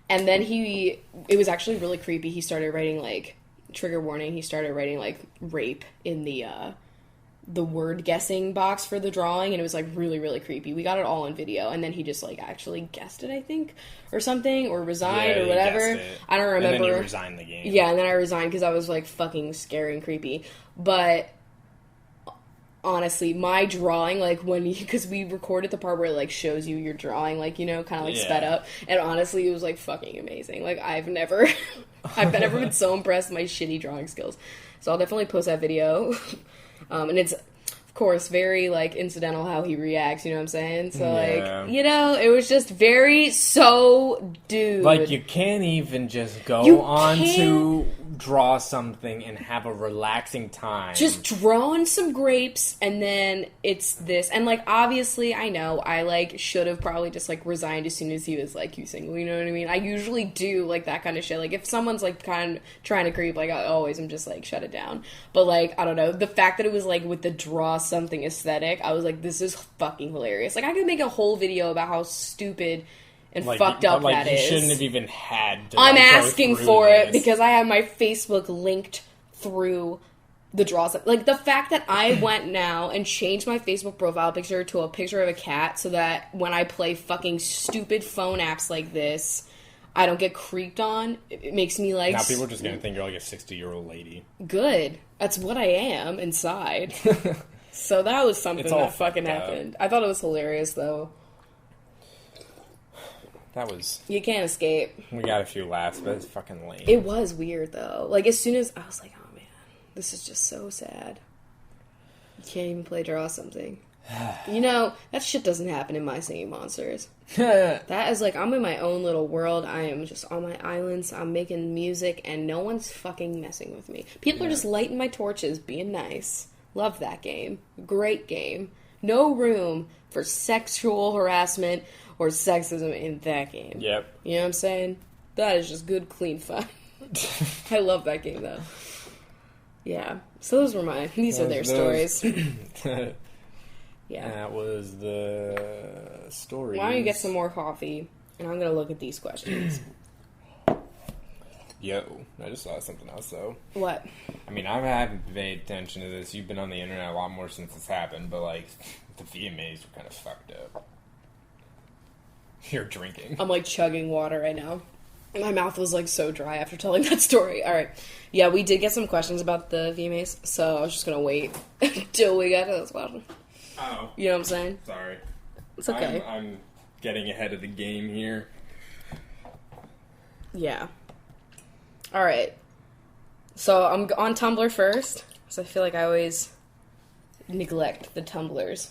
And then it was actually really creepy. He started writing, like, trigger warning, he started writing, like, rape in the word guessing box for the drawing, and it was, like, really, really creepy. We got it all on video, and then he just, like, actually guessed it, I think, or something, or resigned, or whatever. I don't remember. And then you resigned the game. Yeah, and then I resigned because I was, like, fucking scary and creepy. But... honestly, my drawing, like, because we recorded the part where it, like, shows you your drawing, like, you know, kind of, like, sped up, and honestly, it was, like, fucking amazing. Like, I've never been so impressed with my shitty drawing skills. So I'll definitely post that video. And it's, of course, very, like, incidental how he reacts, you know what I'm saying? So, like, you know, it was just very dude. Like, you can't even just go to draw something and have a relaxing time. Just drawing some grapes, and then it's this. And, like, obviously, I know, I, like, should have probably just, like, resigned as soon as he was, like, you single, you know what I mean? I usually do, like, that kind of shit. Like, if someone's, like, kind of trying to creep, like, I always am just, like, shut it down. But, like, I don't know, the fact that it was, like, with the draw something aesthetic, I was like, this is fucking hilarious. Like, I could make a whole video about how stupid and fucked up that is. You shouldn't have even had to, I'm asking for it because I have my Facebook linked through the draws. Like, the fact that I went now and changed my Facebook profile picture to a picture of a cat so that when I play fucking stupid phone apps like this, I don't get creeped on. It makes me, like... now people are just gonna think you're, like, a 60-year-old lady. Good. That's what I am inside. So that was something that fucking happened. I thought it was hilarious, though. That was... you can't escape. We got a few laughs, but it's fucking lame. It was weird, though. Like, as soon as... I was like, oh, man, this is just so sad. You can't even play draw something. You know, that shit doesn't happen in My Singing Monsters. That is, like, I'm in my own little world. I am just on my islands. I'm making music, and no one's fucking messing with me. People are just lighting my torches, being nice. Love that game. Great game. No room for sexual harassment or sexism in that game. Yep. You know what I'm saying? That is just good, clean fun. I love that game, though. Yeah. So those were mine. These are their stories. Yeah. That was the story. Why don't you get some more coffee, and I'm going to look at these questions. Yo, I just saw something else, though. What? I mean, I haven't paid attention to this. You've been on the internet a lot more since this happened, but, like, the VMAs were kind of fucked up. You're drinking. I'm, like, chugging water right now. My mouth was, like, so dry after telling that story. All right. Yeah, we did get some questions about the VMAs, so I was just going to wait until we got to this question. Oh. You know what I'm saying? Sorry. It's okay. I'm getting ahead of the game here. Yeah. All right. So I'm on Tumblr first, because I feel like I always neglect the Tumblrs.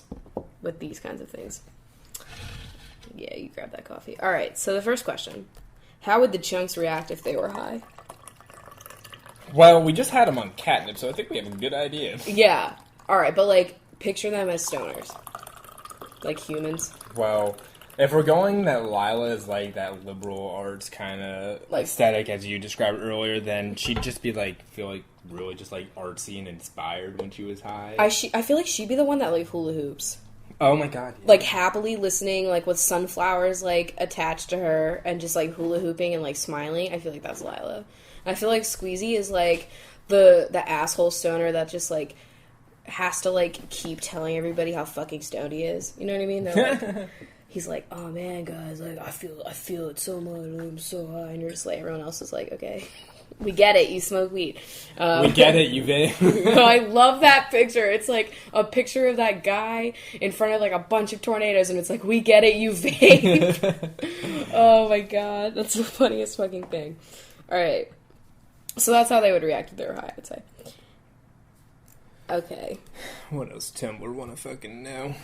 with these kinds of things. Yeah, you grab that coffee. All right, so the first question. How would the chunks react if they were high? Well, we just had them on catnip, so I think we have a good idea. Yeah. All right, but, like, picture them as stoners. Like humans. Well, if we're going that Lila is, like, that liberal arts kind of like, aesthetic, as you described earlier, then she'd just be, like, feel like really just, like, artsy and inspired when she was high. I feel like she'd be the one that, like, hula hoops. Oh my god. Yeah. Like, happily listening, like, with sunflowers, like, attached to her, and just, like, hula hooping and, like, smiling. I feel like that's Lila. And I feel like Squeezy is, like, the asshole stoner that just, like, has to, like, keep telling everybody how fucking stoned he is. You know what I mean? They're like, he's like, oh man, guys, like, I feel it so much, I'm so high. And you're just like, everyone else is like, okay. We get it, you smoke weed. We get it, you vape. I love that picture. It's like a picture of that guy in front of like a bunch of tornadoes, and it's like, we get it, you vape. Oh my god, that's the funniest fucking thing. Alright. So that's how they would react if they were high, I'd say. Okay. What else Tim would want to fucking know?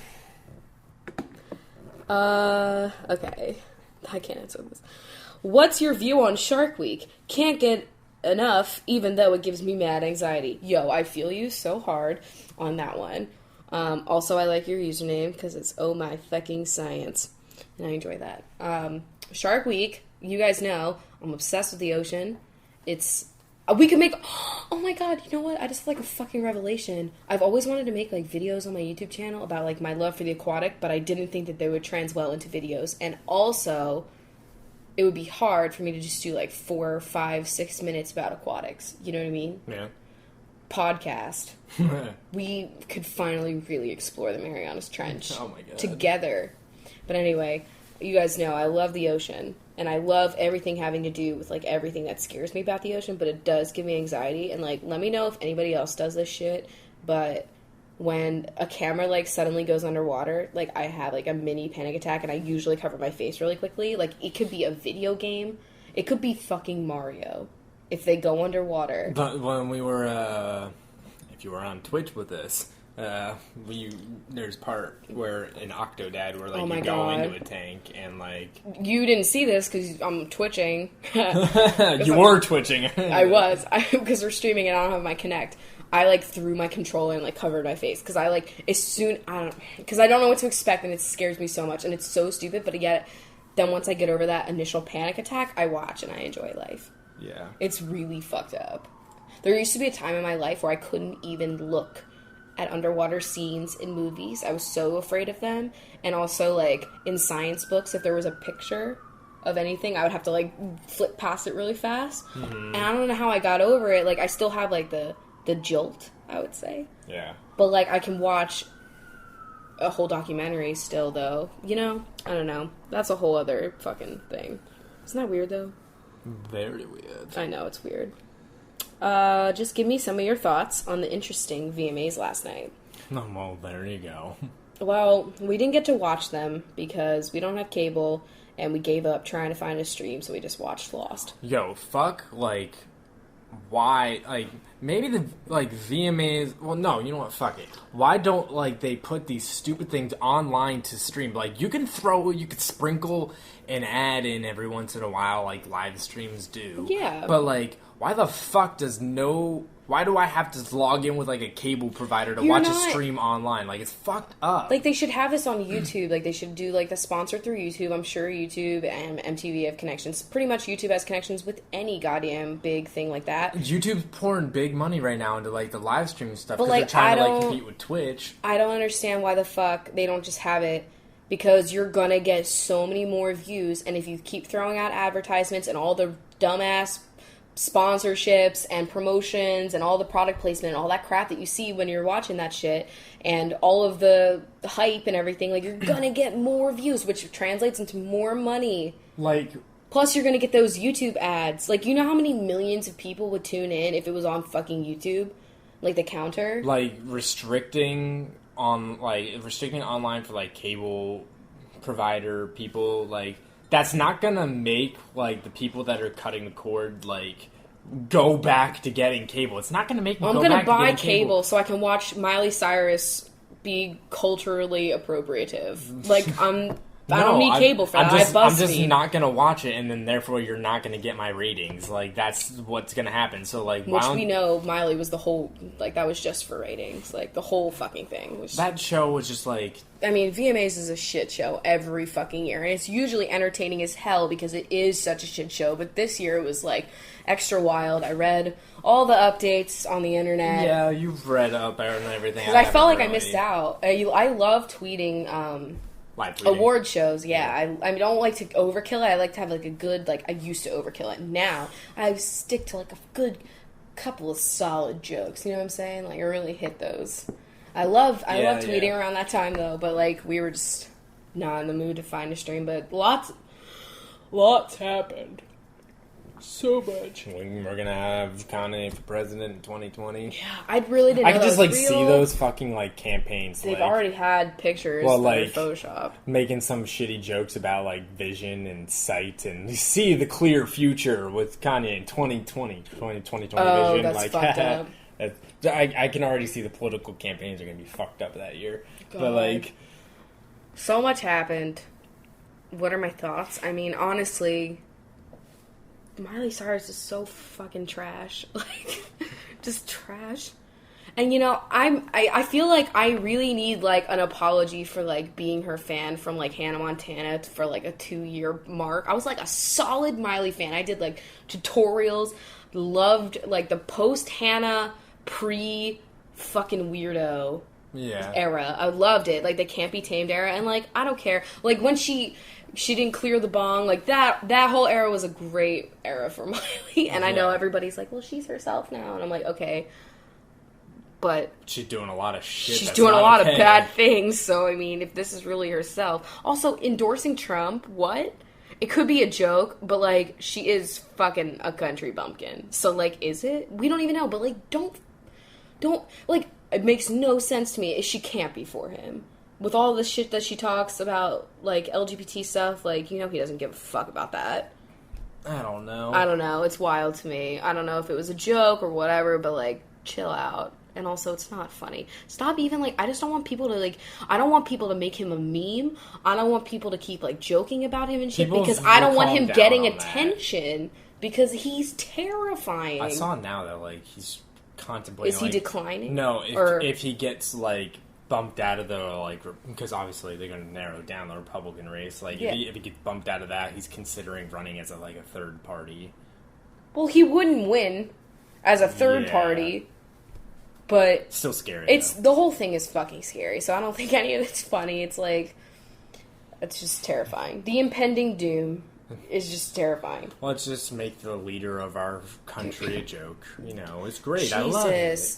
Okay. I can't answer this. What's your view on Shark Week? Can't get enough, even though it gives me mad anxiety. Yo, I feel you so hard on that one. Also, I like your username, because it's oh my fucking science. And I enjoy that. Shark Week, you guys know, I'm obsessed with the ocean. It's... We could make... Oh my god, you know what? I just had, like, a fucking revelation. I've always wanted to make, like, videos on my YouTube channel about, like, my love for the aquatic, but I didn't think that they would trans well into videos. And also... it would be hard for me to just do like 4, 5, 6 minutes about aquatics. You know what I mean? Yeah. Podcast. We could finally really explore the Marianas Trench together. But anyway, you guys know I love the ocean. And I love everything having to do with like everything that scares me about the ocean. But it does give me anxiety. And like, let me know if anybody else does this shit. But... when a camera, like, suddenly goes underwater, like, I have, like, a mini panic attack, and I usually cover my face really quickly. Like, it could be a video game. It could be fucking Mario if they go underwater. But when we were, if you were on Twitch with us, there's part where in Octodad where, like, you go into a tank and, like... You didn't see this because I'm twitching. You were twitching. I was. Because we're streaming and I don't have my Kinect. I, like, threw my controller and, like, covered my face. Because I, like, because I don't know what to expect, and it scares me so much. And it's so stupid, but yet, then once I get over that initial panic attack, I watch and I enjoy life. Yeah. It's really fucked up. There used to be a time in my life where I couldn't even look at underwater scenes in movies. I was so afraid of them. And also, like, in science books, if there was a picture of anything, I would have to, like, flip past it really fast. Mm-hmm. And I don't know how I got over it. Like, I still have, like, the jolt, I would say. Yeah. But, like, I can watch a whole documentary still, though. You know? I don't know. That's a whole other fucking thing. Isn't that weird, though? Very weird. I know, it's weird. Just give me some of your thoughts on the interesting VMAs last night. Oh, well, there you go. Well, we didn't get to watch them because we don't have cable, and we gave up trying to find a stream, so we just watched Lost. Yo, fuck, like... why, like, maybe the, like, VMAs, well, no, you know what, fuck it. Why don't, like, they put these stupid things online to stream? Like, you could sprinkle an ad in every once in a while, like live streams do. Yeah. But, like, why the fuck why do I have to log in with, like, a cable provider to watch a stream online? Like, it's fucked up. Like, they should have this on YouTube. Like, they should do, like, the sponsor through YouTube. I'm sure YouTube and MTV have connections. Pretty much YouTube has connections with any goddamn big thing like that. YouTube's pouring big money right now into, like, the live streaming stuff. But, because like, they're trying to, like, compete with Twitch. I don't understand why the fuck they don't just have it. Because you're gonna get so many more views. And if you keep throwing out advertisements and all the dumbass sponsorships and promotions and all the product placement and all that crap that you see when you're watching that shit and all of the hype and everything, like, you're gonna get more views, which translates into more money. Like, plus you're gonna get those YouTube ads. Like, you know how many millions of people would tune in if it was on fucking YouTube? Like, the counter? Like, restricting online for, like, cable provider people, like, that's not gonna make, like, the people that are cutting the cord, like, go back to getting cable. It's not gonna make me go back to getting cable. I'm gonna buy cable so I can watch Miley Cyrus be culturally appropriative. Like, I don't need cable for that. I'm just not gonna watch it, and then therefore you're not gonna get my ratings. Like, that's what's gonna happen. So, like, which we know Miley was the whole, like, that was just for ratings. Like, the whole fucking thing was. That show was just like. I mean, VMAs is a shit show every fucking year, and it's usually entertaining as hell because it is such a shit show. But this year it was like extra wild. I read all the updates on the internet. Yeah, you've read up and everything. Because I felt like I missed out. I love tweeting. Live tweeting. Award shows, yeah. I don't like to overkill it. I like to have, like, a good, like, I used to overkill it. Now, I stick to, like, a good couple of solid jokes. You know what I'm saying? Like, I really hit those. I love tweeting around that time, though. But, like, we were just not in the mood to find a stream. But lots happened. So much. We're gonna have Kanye for president in 2020. Yeah, I really didn't know I could just, like, real. see those fucking, like, campaigns. They've like, already had pictures that are Photoshop. Making some shitty jokes about, like, vision and sight and you see the clear future with Kanye in 2020 Oh, vision. that's like, fucked up. I can already see the political campaigns are gonna be fucked up that year. God. But, like... So much happened. What are my thoughts? I mean, honestly... Miley Cyrus is so fucking trash. Like, just trash. And, you know, I feel like I really need, like, an apology for, like, being her fan from, like, Hannah Montana for, like, a 2-year mark. I was, like, a solid Miley fan. I did, like, tutorials, loved, like, the post-Hannah, pre-fucking weirdo era. I loved it. Like, the Can't Be Tamed era. And, like, I don't care. Like, when she didn't clear the bong. Like, that whole era was a great era for Miley. And I know everybody's like, well, she's herself now. And I'm like, okay. But... she's doing a lot of shit. She's doing a lot of bad things. So, I mean, if this is really herself. Also, endorsing Trump, what? It could be a joke, but, like, she is fucking a country bumpkin. So, like, is it? We don't even know. But, like, don't... Like, it makes no sense to me. She can't be for him. With all the shit that she talks about, like, LGBT stuff, like, you know he doesn't give a fuck about that. I don't know. It's wild to me. I don't know if it was a joke or whatever, but, like, chill out. And also, it's not funny. Stop even, like, I just don't want people to, like, I don't want people to make him a meme. I don't want people to keep, like, joking about him and shit because I don't want him getting attention because he's terrifying. I saw now that, like, he's contemplating, is he declining? No, if he gets, like... bumped out of the, like, because obviously they're going to narrow down the Republican race. Like, if he gets bumped out of that, he's considering running as a third party. Well, he wouldn't win as a third party, but still scary. The whole thing is fucking scary. So I don't think any of it's funny. It's like, it's just terrifying. The impending doom is just terrifying. Let's just make the leader of our country a joke. You know, it's great. Jesus, I love it.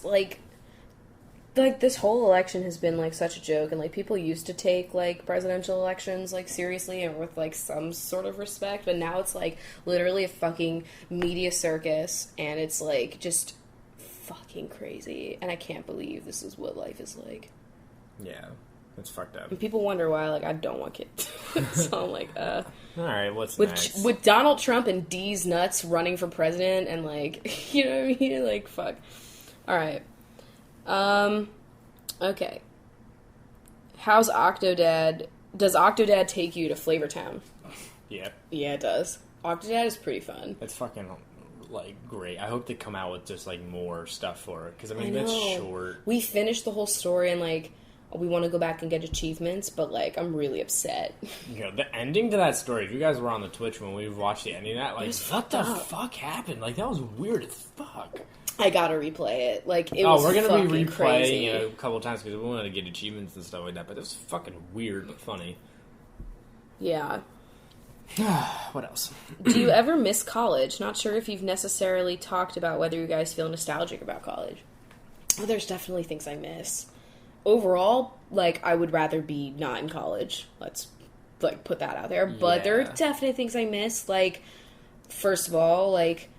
Like, this whole election has been, like, such a joke, and, like, people used to take, like, presidential elections, like, seriously and with, like, some sort of respect, but now it's, like, literally a fucking media circus, and it's, like, just fucking crazy, and I can't believe this is what life is like. Yeah, it's fucked up. And people wonder why, like, I don't want kids. So I'm like, Alright, what's next? With Donald Trump and D's nuts running for president, and, like, you know what I mean? Like, fuck. Alright. Okay. How's Octodad? Does Octodad take you to Flavortown? Yeah. Yeah, it does. Octodad is pretty fun. It's fucking, like, great. I hope they come out with just, like, more stuff for it. Because, I mean, that's short. We finished the whole story and, like, we want to go back and get achievements, but, like, I'm really upset. You know, the ending to that story, if you guys were on the Twitch when we watched the ending of that, like, what the fuck happened? Like, that was weird as fuck. I gotta replay it. Like, it was fucking crazy. We're gonna be replaying it a couple times because we wanted to get achievements and stuff like that, but it was fucking weird but funny. Yeah. What else? Do you ever miss college? Not sure if you've necessarily talked about whether you guys feel nostalgic about college. Oh, there's definitely things I miss. Overall, like, I would rather be not in college. Let's, like, put that out there. But there are definitely things I miss. Like, first of all, like...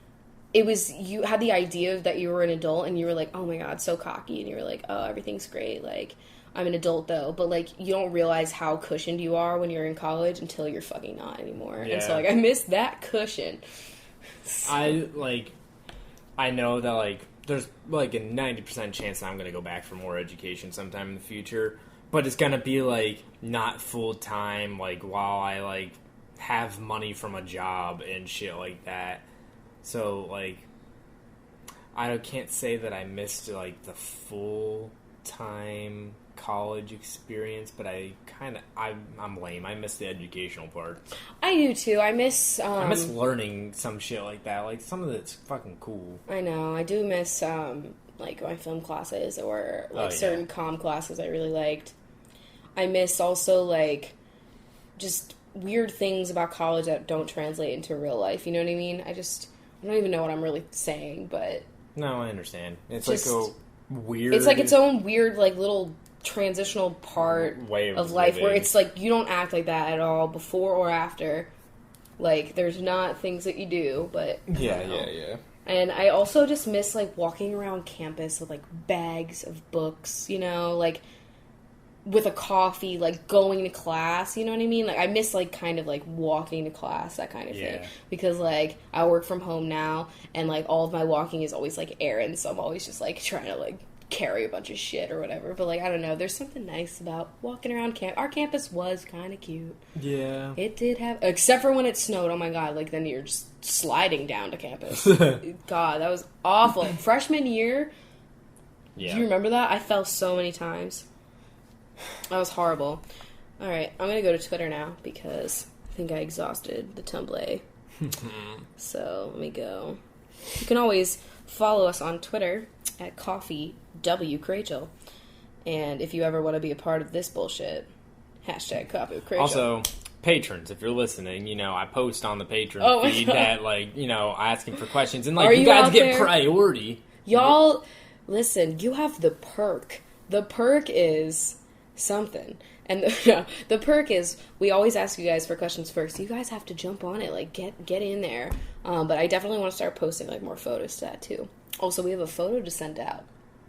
it was, you had the idea that you were an adult and you were like, oh my god, so cocky, and you were like, oh, everything's great, like, I'm an adult though, but, like, you don't realize how cushioned you are when you're in college until you're fucking not anymore. And so, like, I miss that cushion. I know that, like, there's like a 90% chance that I'm going to go back for more education sometime in the future. But it's going to be like not full time, like while I like have money from a job and shit like that. So like I can't say that I missed like the full time college experience, but I'm lame. I miss the educational part. I do too. I miss learning some shit like that. Like some of it's fucking cool. I know. I do miss like my film classes or like certain comm classes I really liked. I miss also like just weird things about college that don't translate into real life. You know what I mean? I don't even know what I'm really saying, but no, I understand. It's just, like a weird. It's like its own weird like little transitional part way of life living. Where it's like you don't act like that at all before or after. Like there's not things that you do, but yeah. And I also just miss like walking around campus with like bags of books, you know, like with a coffee, like going to class, you know what I mean? Like I miss like kind of like walking to class, that kind of thing. Because like I work from home now and like all of my walking is always like errands, so I'm always just like trying to like carry a bunch of shit or whatever. But like I don't know, there's something nice about walking around our campus was kind of cute. Yeah. It did have, except for when it snowed, oh my god, like then you're just sliding down to campus. God, that was awful. Freshman year, do you remember that? I fell so many times. That was horrible. Alright, I'm gonna go to Twitter now because I think I exhausted the Tumblr. So, let me go. You can always follow us on Twitter at CoffeeWithChrachel. And if you ever want to be a part of this bullshit, hashtag CoffeeWithChrachel. Also, patrons, if you're listening, you know, I post on the Patreon feed that, like, you know, asking for questions. And, like, you guys get priority. Y'all, listen, you have the perk. The perk is something. And the perk is we always ask you guys for questions first. You guys have to jump on it, like get in there. But I definitely want to start posting like more photos to that too. Also, we have a photo to send out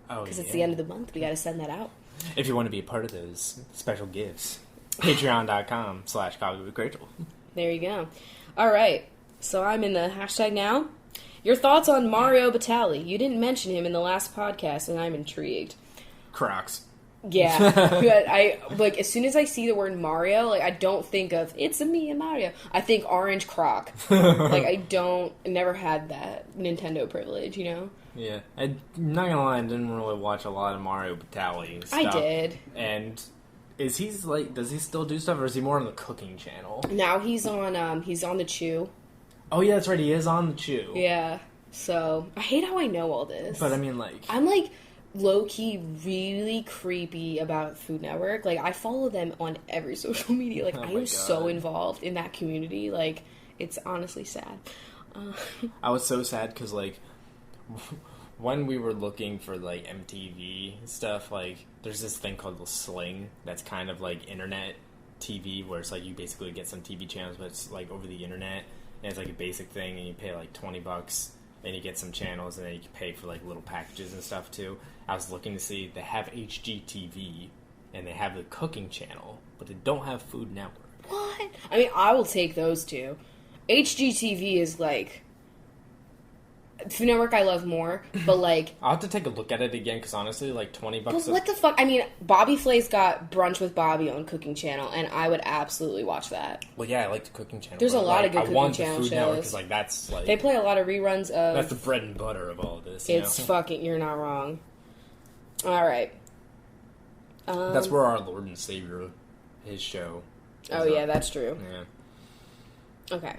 because it's the end of the month. We got to send that out. If you want to be a part of those special gifts, patreon.com/CoffeeWithChrachel. There you go. All right, so I'm in the hashtag now. Your thoughts on Mario Batali? You didn't mention him in the last podcast, and I'm intrigued. Crocs. Yeah, but I like as soon as I see the word Mario, like I don't think of it's a me and Mario. I think orange croc. Like I never had that Nintendo privilege, you know. Yeah, I'm not gonna lie, I didn't really watch a lot of Mario Batali stuff. I did. And does he still do stuff, or is he more on the cooking channel? Now he's on the Chew. Oh yeah, that's right, he is on the Chew. Yeah. So I hate how I know all this. But I mean, like, I'm like low-key really creepy about Food Network. Like, I follow them on every social media. Like, I am so involved in that community. Like, it's honestly sad. I was so sad because, like, when we were looking for, like, MTV stuff, like, there's this thing called the Sling that's kind of like internet TV where it's like you basically get some TV channels, but it's, like, over the internet. And it's, like, a basic thing, and you pay, like, $20. And you get some channels, and then you can pay for, like, little packages and stuff, too. I was looking to see, they have HGTV, and they have the cooking channel, but they don't have Food Network. What? I mean, I will take those two. HGTV is, like... Food Network I love more, but, like... I'll have to take a look at it again, because honestly, like, $20... But what the fuck? I mean, Bobby Flay's got Brunch with Bobby on Cooking Channel, and I would absolutely watch that. Well, yeah, I like the Cooking Channel. There's a lot of good Cooking Channel Food shows. Network, because, like, that's, like... They play a lot of reruns of... That's the bread and butter of all of this, It's fucking... You're not wrong. Alright. That's where our Lord and Savior, his show... Oh, yeah, that's true. Yeah. Okay.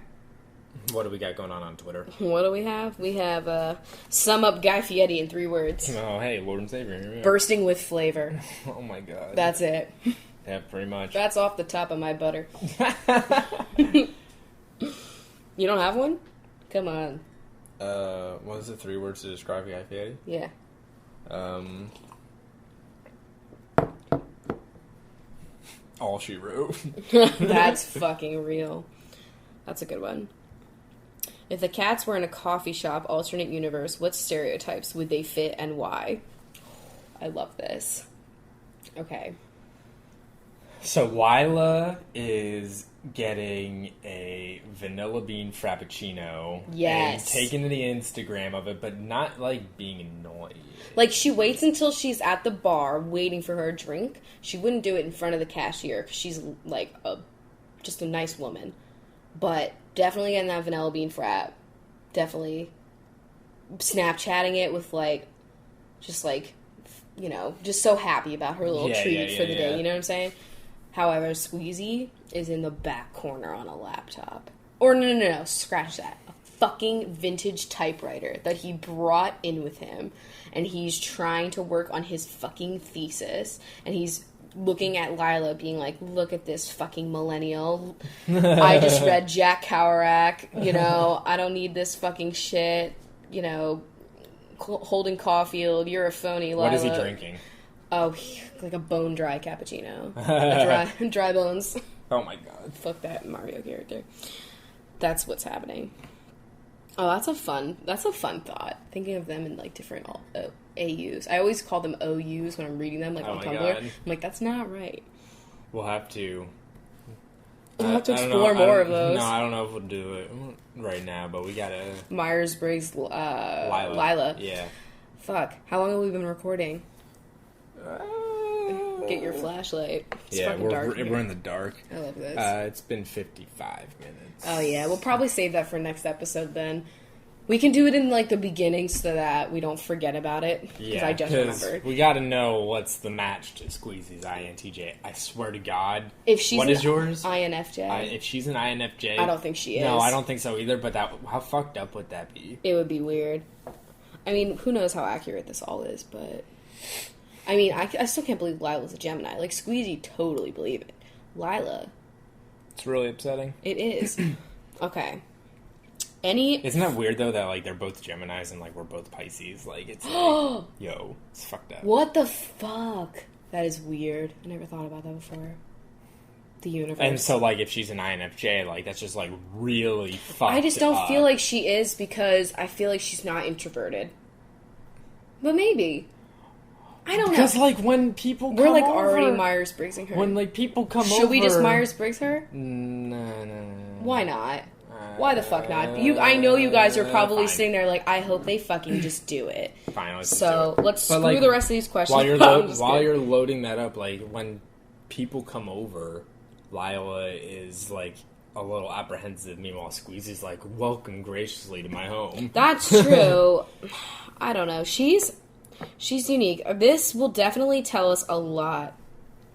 What do we got going on Twitter? What do we have? We have, sum up Guy Fieri in 3 words. Oh, hey, Lord and Savior. Yeah. Bursting with flavor. Oh, my God. That's it. Yeah, pretty much. That's off the top of my butter. You don't have one? Come on. What is it, 3 words to describe Guy Fieri? Yeah. All she wrote. That's fucking real. That's a good one. If the cats were in a coffee shop alternate universe, what stereotypes would they fit and why? I love this. Okay. So Lila is getting a vanilla bean frappuccino. Yes. And taking the Instagram of it, but not, like, being annoyed. Like, she waits until she's at the bar waiting for her drink. She wouldn't do it in front of the cashier because she's, like, just a nice woman. But definitely getting that vanilla bean frap. Definitely Snapchatting it with, like, just, like, you know, just so happy about her little treat for the day. You know what I'm saying? However, Squeezy is in the back corner on a laptop. Or, no, scratch that. A fucking vintage typewriter that he brought in with him. And he's trying to work on his fucking thesis. And he's looking at Lila being like, look at this fucking millennial. I just read Jack Kerouac. You know, I don't need this fucking shit. You know, Holden Caulfield, you're a phony, Lila. What is he drinking? Oh, like a bone-dry cappuccino. Dry bones. Oh my god. Fuck that Mario character. That's what's happening. Oh, that's a fun thought. Thinking of them in, like, different AUs. I always call them OUs when I'm reading them, like, on Tumblr. God. I'm like, that's not right. We'll have to... We'll have to explore more of those. No, I don't know if we'll do it right now, but we gotta... Myers-Briggs, Lila. Yeah. Fuck. How long have we been recording? Get your flashlight. It's fucking dark. We're in the dark. I love this. It's been 55 minutes. Oh, yeah. We'll probably save that for next episode then. We can do it in, like, the beginning so that we don't forget about it. Because I just remembered. We gotta know what's the match to Squeezy's INTJ. I swear to God. If she's what is yours? INFJ. If she's an INFJ. I don't think she is. No, I don't think so either, but how fucked up would that be? It would be weird. I mean, who knows how accurate this all is, but... I mean, I still can't believe Lila's a Gemini. Like, Squeezy totally believe it. Lila. It's really upsetting. It is. Okay. Isn't that weird, though, that, like, they're both Geminis and, like, we're both Pisces? Like, it's like, yo, it's fucked up. What the fuck? That is weird. I never thought about that before. The universe. And so, like, if she's an INFJ, like, that's just, like, really fucked up. I just don't feel like she is because I feel like she's not introverted. But maybe. I don't know. Because, like, when people We're, like, over, already Myers-Briggsing her. When, like, people come over... Should we just Myers-Briggs her? No. Why not? Why the fuck not? I know you guys are probably sitting there like, I hope they fucking just do it. Fine, let's so do it. Let's screw the rest of these questions. While you're loading that up, like, when people come over, Lila is, like, a little apprehensive. Meanwhile, Squeezy's like, welcome graciously to my home. That's true. I don't know. She's unique. This will definitely tell us a lot,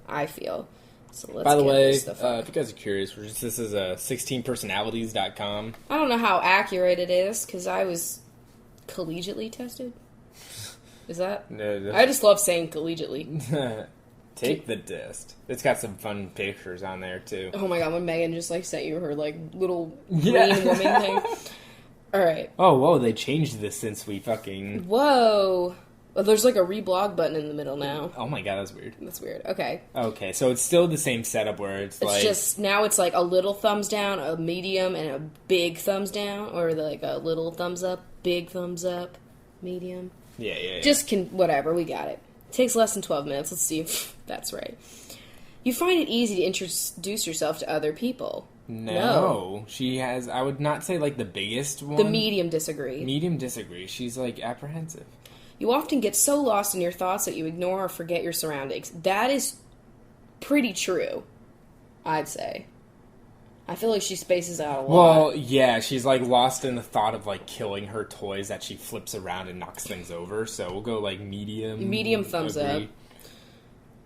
I feel. So let's By the way, if you guys are curious, this is 16personalities.com. I don't know how accurate it is, because I was collegiately tested. Is that? No. I just love saying collegiately. Take the test. It's got some fun pictures on there, too. Oh my god, when Megan just, like, sent you her, like, little green woman thing. Alright. Oh, whoa, they changed this since we fucking... Whoa. Well, there's, like, a reblog button in the middle now. Oh my god, that's weird. That's weird. Okay. Okay, so it's still the same setup where it's like... It's just, now it's, like, a little thumbs down, a medium, and a big thumbs down. Or, like, a little thumbs up, big thumbs up, medium. Yeah. Just, whatever, we got it. Takes less than 12 minutes. Let's see if that's right. You find it easy to introduce yourself to other people. No. She has, I would not say, like, the biggest one. The medium disagree. Medium disagree. She's, like, apprehensive. You often get so lost in your thoughts that you ignore or forget your surroundings. That is pretty true, I'd say. I feel like she spaces out a lot. Well, yeah, she's, like, lost in the thought of, like, killing her toys that she flips around and knocks things over. So we'll go, like, medium. Medium thumbs up.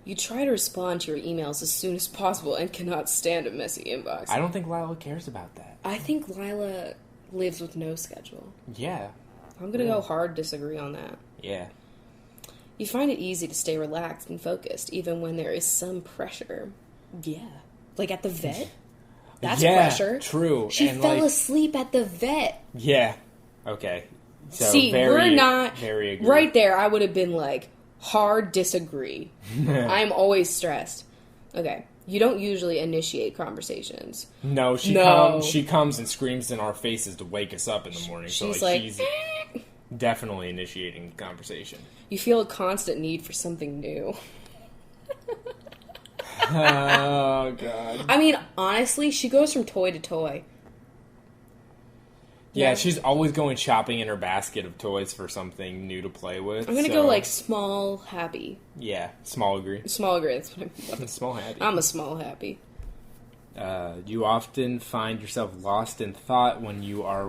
You try to respond to your emails as soon as possible and cannot stand a messy inbox. I don't think Lila cares about that. I think Lila lives with no schedule. Yeah. I'm going to go hard disagree on that. Yeah. You find it easy to stay relaxed and focused, even when there is some pressure. Yeah. Like at the vet? That's pressure. True. She fell asleep at the vet. Yeah. Okay. So see, we're not... Very agree. Right there, I would have been like, hard disagree. I'm always stressed. Okay. You don't usually initiate conversations. No, she comes and screams in our faces to wake us up in the morning. She's she's definitely initiating conversation. You feel a constant need for something new. Oh, God. I mean, honestly, she goes from toy to toy. Yeah, she's always going shopping in her basket of toys for something new to play with. I'm gonna go, like, small happy. Yeah, small agree. Small agree, that's what I'm... Small happy. I'm a small happy. You often find yourself lost in thought when you're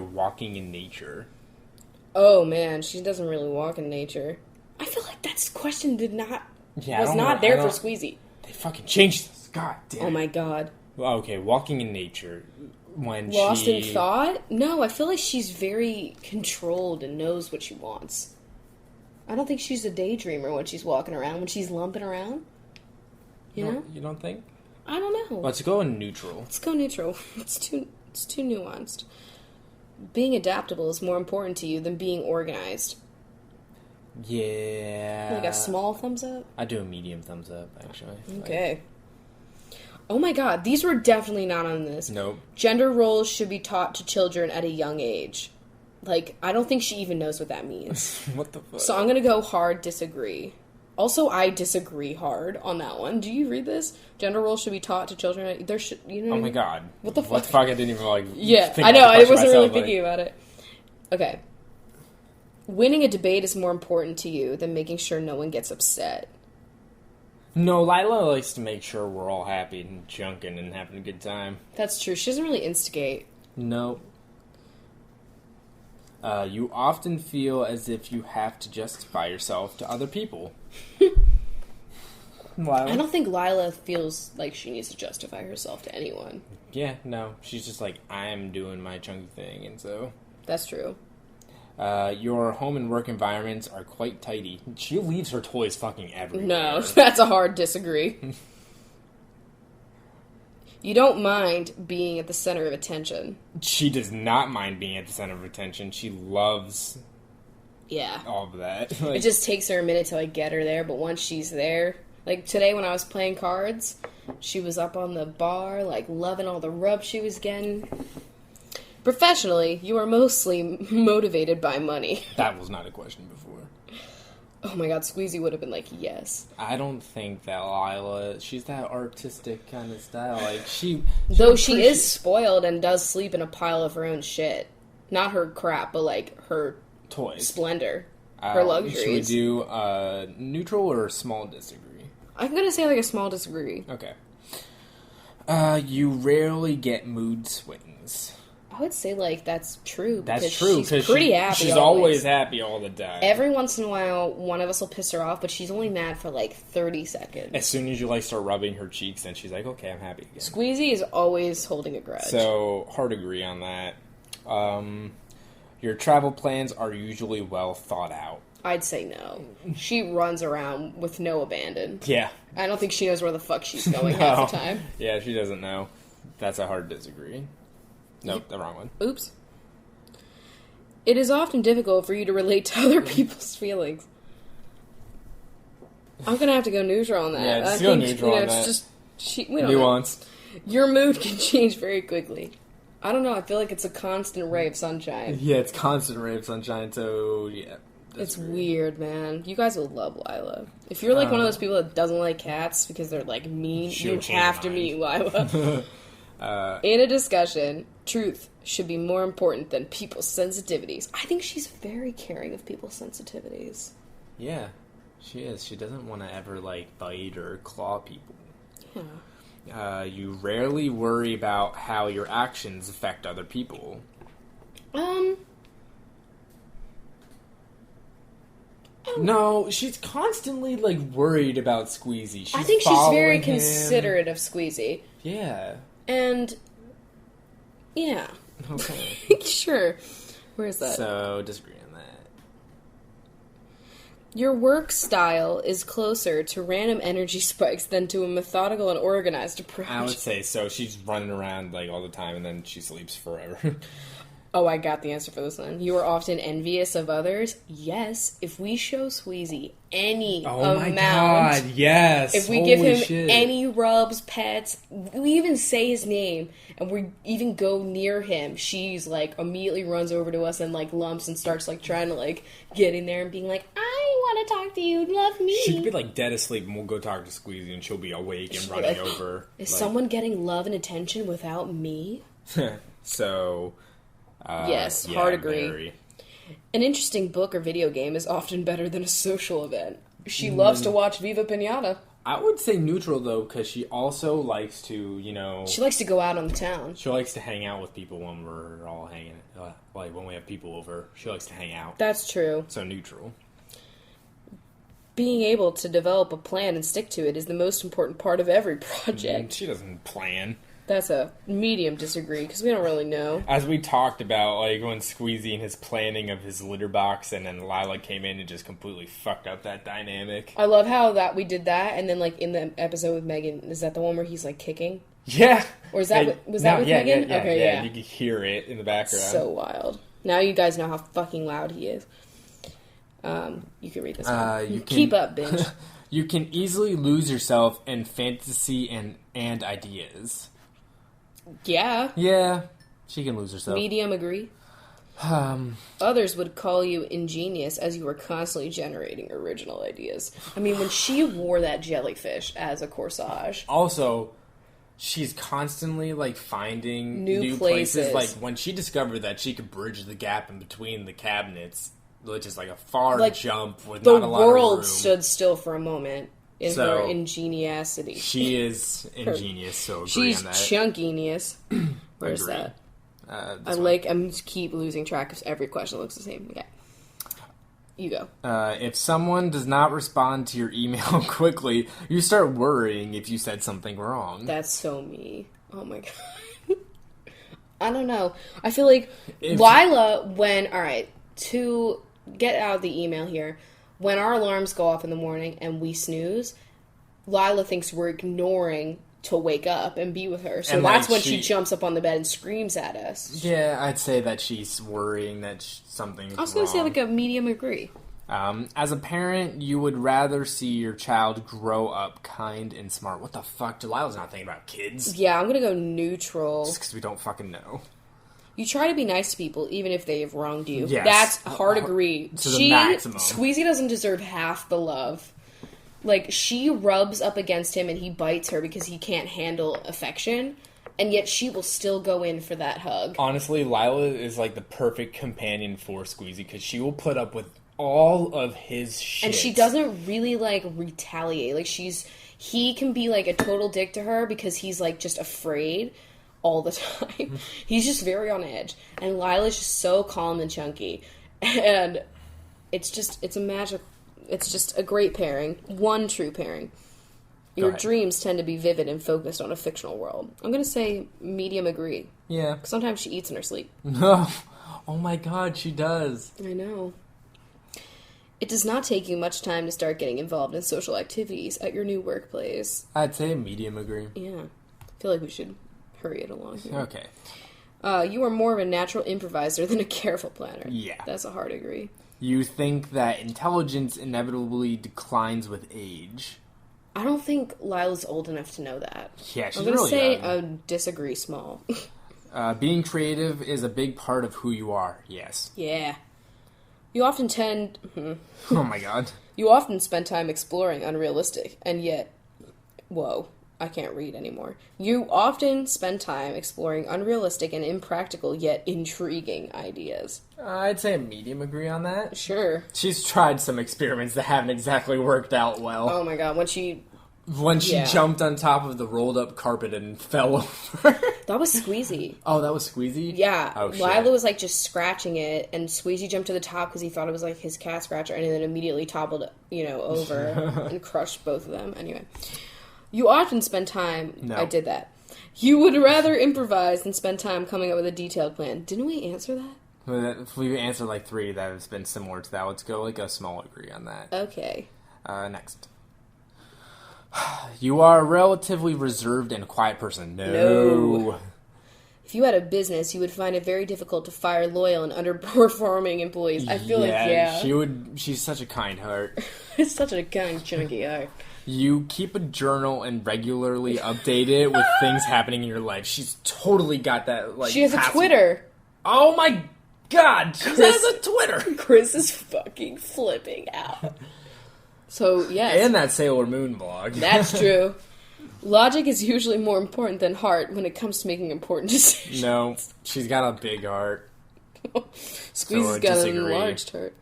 walking in nature. Oh, man, she doesn't really walk in nature. I feel like that question was not there for Squeezy. They fucking changed this. God damn it. Oh, my God. Well, okay, walking in nature. Lost in thought? No, I feel like she's very controlled and knows what she wants. I don't think she's a daydreamer when she's walking around, when she's lumping around. You know? You don't think? I don't know. Let's go in neutral. Let's go neutral. It's too nuanced. Being adaptable is more important to you than being organized. Yeah. Like a small thumbs up? I do a medium thumbs up, actually. Okay. Oh my God, these were definitely not on this. Nope. Gender roles should be taught to children at a young age. Like, I don't think she even knows what that means. What the fuck? So I'm gonna go hard disagree. Also, I disagree hard on that one. Do you read this? Gender roles should be taught to children. There should, you know. Oh my God! What the fuck? What the fuck? I didn't even like. Yeah, think I know. about the I wasn't question really myself, thinking about it. Okay. Winning a debate is more important to you than making sure no one gets upset. No, Lila likes to make sure we're all happy and junking and having a good time. That's true. She doesn't really instigate. No. You often feel as if you have to justify yourself to other people. Lila? I don't think Lila feels like she needs to justify herself to anyone. Yeah, no. She's just like, I'm doing my chunky thing, and so... That's true. Your home and work environments are quite tidy. She leaves her toys fucking everywhere. No, that's a hard disagree. You don't mind being at the center of attention. She does not mind being at the center of attention. She loves all of that. Like, it just takes her a minute to, like, get her there, but once she's there... Like, today when I was playing cards, she was up on the bar, like, loving all the rubs she was getting. Professionally, you are mostly motivated by money. That was not a question before. Oh my God, Squeezy would have been like, yes. I don't think that Lila, she's that artistic kind of style. Like, she is spoiled and does sleep in a pile of her own shit. Not her crap, but, like, her toys. Splendor. Her luxuries. Should we do neutral or small disagree? I'm gonna say, like, a small disagree. Okay. You rarely get mood swings. I would say, like, that's true. That's true, she's pretty happy. She's always happy all the time. Every once in a while, one of us will piss her off, but she's only mad for, like, 30 seconds. As soon as you, like, start rubbing her cheeks, then she's like, okay, I'm happy again. Squeezy is always holding a grudge. So, hard agree on that. Your travel plans are usually well thought out. I'd say no. She runs around with no abandon. Yeah. I don't think she knows where the fuck she's going half the time. Yeah, she doesn't know. That's a hard disagree. Nope, the wrong one. Oops. It is often difficult for you to relate to other people's feelings. I'm gonna have to go neutral on that. Yeah, just go neutral on that. It's just, we don't nuanced. know. Your mood can change very quickly. I don't know, I feel like it's a constant ray of sunshine. Yeah, it's constant ray of sunshine, so yeah. It's weird, man. You guys will love Lila. If you're like one of those people that doesn't like cats because they're like mean, you have to meet Lila. In a discussion, truth should be more important than people's sensitivities. I think she's very caring of people's sensitivities. Yeah, she is. She doesn't want to ever like bite or claw people. Yeah. You rarely worry about how your actions affect other people. No, she's constantly, like, worried about Squeezy. I think she's very considerate of Squeezy. Yeah. And, yeah. Okay. Sure. Where is that? So, disagree on that. Your work style is closer to random energy spikes than to a methodical and organized approach. I would say so. She's running around, like, all the time, and then she sleeps forever. Oh, I got the answer for this one. You are often envious of others. Yes, if we show Squeezy any amount. My God, yes. If we give him any rubs, pets, we even say his name, and we even go near him, she's, like, immediately runs over to us and, like, lumps and starts, like, trying to, like, get in there and being like, I want to talk to you. Love me. She could be like dead asleep, and we'll go talk to Squeezy, and she'll be awake and running over. Is someone getting love and attention without me? So, yes, hard agree. Very. An interesting book or video game is often better than a social event. She loves to watch Viva Pinata. I would say neutral, though, because she also likes to, you know... She likes to go out on the town. She likes to hang out with people when we're all hanging... like, when we have people over. She likes to hang out. That's true. So neutral. Being able to develop a plan and stick to it is the most important part of every project. She doesn't plan. That's a medium disagree, because we don't really know. As we talked about, like, when Squeezy and his planning of his litter box, and then Lila came in and just completely fucked up that dynamic. I love how that we did that, and then, like, in the episode with Megan, is that the one where he's, like, kicking? Yeah! Or is that, was that with Megan? Yeah, okay, yeah. You can hear it in the background. So wild. Now you guys know how fucking loud he is. You can read this one. Keep up, bitch. You can easily lose yourself in fantasy and ideas. Yeah. Yeah, she can lose herself. Medium agree. Others would call you ingenious as you were constantly generating original ideas. I mean, when she wore that jellyfish as a corsage. Also, she's constantly, like, finding new places. Like, when she discovered that she could bridge the gap in between the cabinets, which is, like, a far jump with not a lot of room. The world stood still for a moment. Her ingeniosity. She is ingenious, so agree on that. She's chunkiness. Where's Agreed. that? I'm keep losing track of every question. It looks the same. Okay. You go. If someone does not respond to your email quickly, you start worrying if you said something wrong. That's so me. Oh my god. I don't know. I feel like Lila, to get out of the email here, when our alarms go off in the morning and we snooze, Lila thinks we're ignoring to wake up and be with her. So that's when she jumps up on the bed and screams at us. Yeah, I'd say that she's worrying that something's wrong. I was going to say like a medium agree. As a parent, you would rather see your child grow up kind and smart. What the fuck? Lila's not thinking about kids. Yeah, I'm going to go neutral. Just because we don't fucking know. You try to be nice to people, even if they have wronged you. Yes. That's hard agree. To the maximum. Squeezy doesn't deserve half the love. Like, she rubs up against him and he bites her because he can't handle affection, and yet she will still go in for that hug. Honestly, Lila is like the perfect companion for Squeezy because she will put up with all of his shit. And she doesn't really, like, retaliate. Like, he can be, like, a total dick to her because he's, like, just afraid all the time. He's just very on edge. And Lila's just so calm and chunky. And it's just a great pairing. One true pairing. Your dreams tend to be vivid and focused on a fictional world. I'm going to say medium agree. Yeah. Sometimes she eats in her sleep. No. Oh my god, she does. I know. It does not take you much time to start getting involved in social activities at your new workplace. I'd say medium agree. Yeah. I feel like we should hurry it along here. Okay. You are more of a natural improviser than a careful planner. Yeah. That's a hard agree. You think that intelligence inevitably declines with age. I don't think Lila's old enough to know that. Yeah, she's I'm gonna really say young. Disagree small. Being creative is a big part of who you are, yes. Yeah. You often tend... Oh my god. You often spend time exploring unrealistic, and yet... Whoa. I can't read anymore. You often spend time exploring unrealistic and impractical yet intriguing ideas. I'd say a medium agree on that. Sure. She's tried some experiments that haven't exactly worked out well. Oh my god, when she jumped on top of the rolled up carpet and fell over. That was Squeezy. Oh, that was Squeezy? Yeah. Oh, shit. Lila was like just scratching it, and Squeezy jumped to the top because he thought it was like his cat scratcher, and then immediately toppled, over and crushed both of them. Anyway. You often spend time... No. I did that. You would rather improvise than spend time coming up with a detailed plan. Didn't we answer that? If we answered like 3 that have been similar to that, let's go like a small agree on that. Okay. Next. You are a relatively reserved and quiet person. No. If you had a business, you would find it very difficult to fire loyal and underperforming employees. I feel She's such a kind heart. It's such a kind, chunky heart. You keep a journal and regularly update it with things happening in your life. She's totally got that, like... She has a Twitter. Oh my god! She has a Twitter! Chris is fucking flipping out. So, yes. And that Sailor Moon vlog. That's true. Logic is usually more important than heart when it comes to making important decisions. No, she's got a big heart. Squeezy's got an enlarged heart.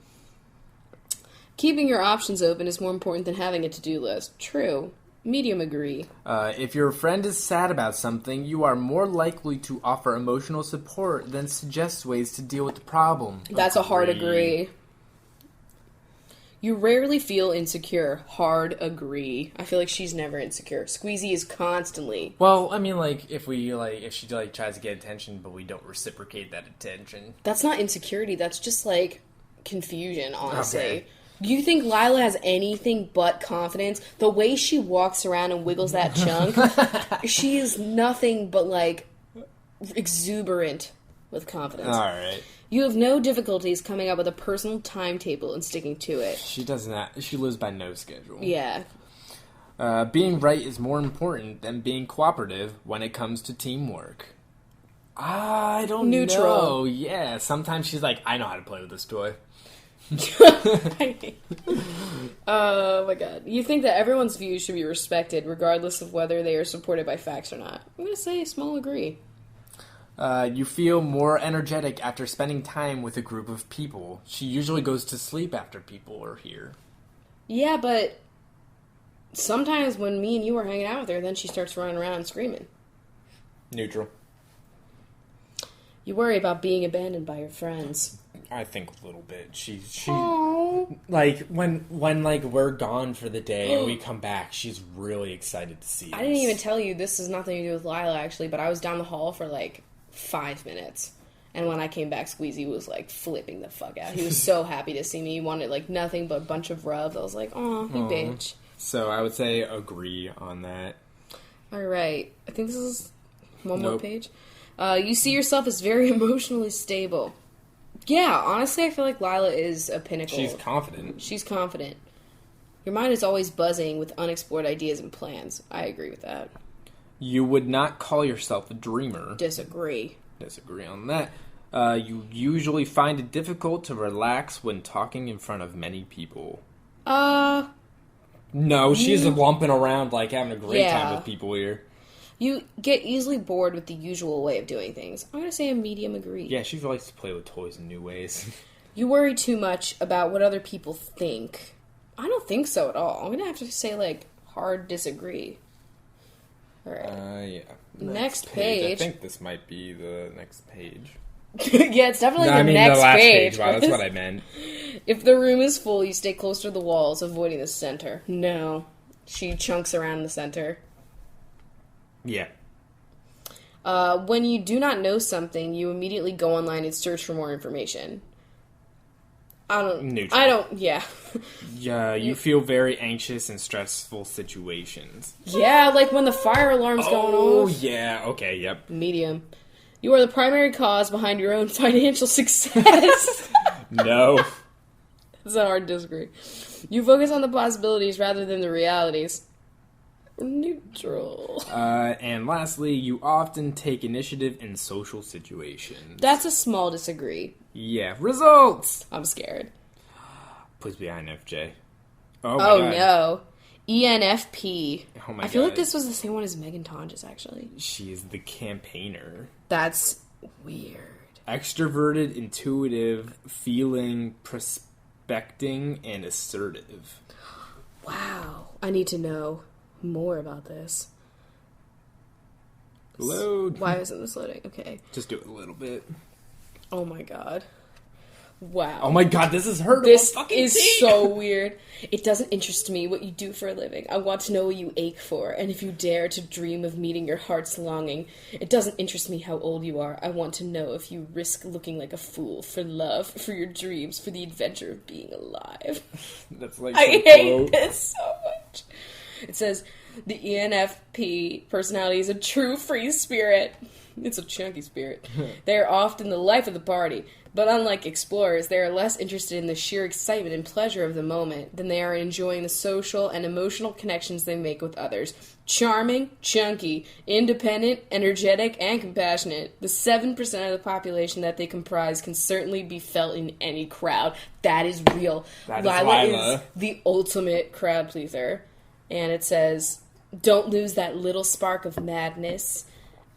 Keeping your options open is more important than having a to-do list. True. Medium agree. If your friend is sad about something, you are more likely to offer emotional support than suggest ways to deal with the problem. That's a hard agree. You rarely feel insecure. Hard agree. I feel like she's never insecure. Squeezy is constantly. Well, I mean, like, if she tries to get attention, but we don't reciprocate that attention. That's not insecurity. That's just, like, confusion, honestly. Okay. Do you think Lila has anything but confidence? The way she walks around and wiggles that chunk, she is nothing but, like, exuberant with confidence. All right. You have no difficulties coming up with a personal timetable and sticking to it. She does not. She lives by no schedule. Yeah. Being right is more important than being cooperative when it comes to teamwork. I don't know. Yeah, sometimes she's like, I know how to play with this toy. Oh my god. You think that everyone's views should be respected regardless of whether they are supported by facts or not. I'm going to say small agree. You feel more energetic after spending time with a group of people. She usually goes to sleep after people are here. Yeah, but sometimes when me and you are hanging out with her, then she starts running around and screaming. Neutral. You worry about being abandoned by your friends. I think a little bit. She like when like we're gone for the day and we come back, she's really excited to see us. I didn't even tell you this has nothing to do with Lila actually, but I was down the hall for like 5 minutes. And when I came back, Squeezy was like flipping the fuck out. He was so happy to see me. He wanted like nothing but a bunch of rubs. I was like, "Oh, you bitch." So I would say agree on that. All right. I think this is one more page. You see yourself as very emotionally stable. Yeah, honestly, I feel like Lila is a pinnacle. She's confident. She's confident. Your mind is always buzzing with unexplored ideas and plans. I agree with that. You would not call yourself a dreamer. Disagree. Disagree on that. You usually find it difficult to relax when talking in front of many people. No, she's lumping around like having a great time with people here. You get easily bored with the usual way of doing things. I'm going to say a medium agree. Yeah, she likes to play with toys in new ways. You worry too much about what other people think. I don't think so at all. I'm going to have to say, like, hard disagree. All right. Yeah. Next page. I think this might be the next page. Yeah, it's definitely the next last page. Wow, that's what I meant. If the room is full, you stay close to the walls, avoiding the center. No. She chunks around the center. Yeah. When you do not know something, you immediately go online and search for more information. Yeah. Yeah, you feel very anxious in stressful situations. Yeah, like when the fire alarm's going off. Oh, yeah, okay, yep. Medium. You are the primary cause behind your own financial success. No. That's a hard disagree. You focus on the possibilities rather than the realities. Neutral. And lastly, you often take initiative in social situations. That's a small disagree. Yeah. Results! I'm scared. Please be INFJ. Oh no. ENFP. Oh my I feel God. like this was the same one as Megan Tonjes, actually. She is the campaigner. That's weird. Extroverted, intuitive, feeling, prospecting, and assertive. Wow. I need to know more about this. Load. Why isn't this loading? Okay. Just do it a little bit. Oh my god. Wow. Oh my god, this is hurtful. This is so weird. It doesn't interest me what you do for a living. I want to know what you ache for, and if you dare to dream of meeting your heart's longing. It doesn't interest me how old you are. I want to know if you risk looking like a fool for love, for your dreams, for the adventure of being alive. That's like I hate this so much. It says, The ENFP personality is a true free spirit. It's a chunky spirit. They are often the life of the party, but unlike explorers, they are less interested in the sheer excitement and pleasure of the moment than they are enjoying the social and emotional connections they make with others. Charming, chunky, independent, energetic, and compassionate. The 7% of the population that they comprise can certainly be felt in any crowd. That is real. Lila is the ultimate crowd pleaser. And it says, don't lose that little spark of madness.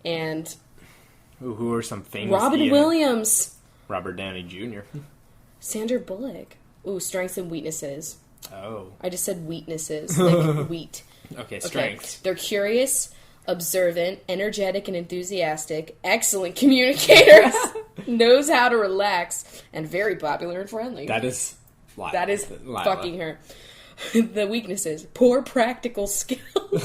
And Ooh, who are some famous Robin Williams. Robert Downey Jr. Sandra Bullock. Ooh, strengths and weaknesses. Oh. I just said weaknesses, like wheat. Okay, strengths. Okay. They're curious, observant, energetic, and enthusiastic, excellent communicators, knows how to relax, and very popular and friendly. That is Lila. That is Lila. fucking her. The weaknesses: poor practical skills,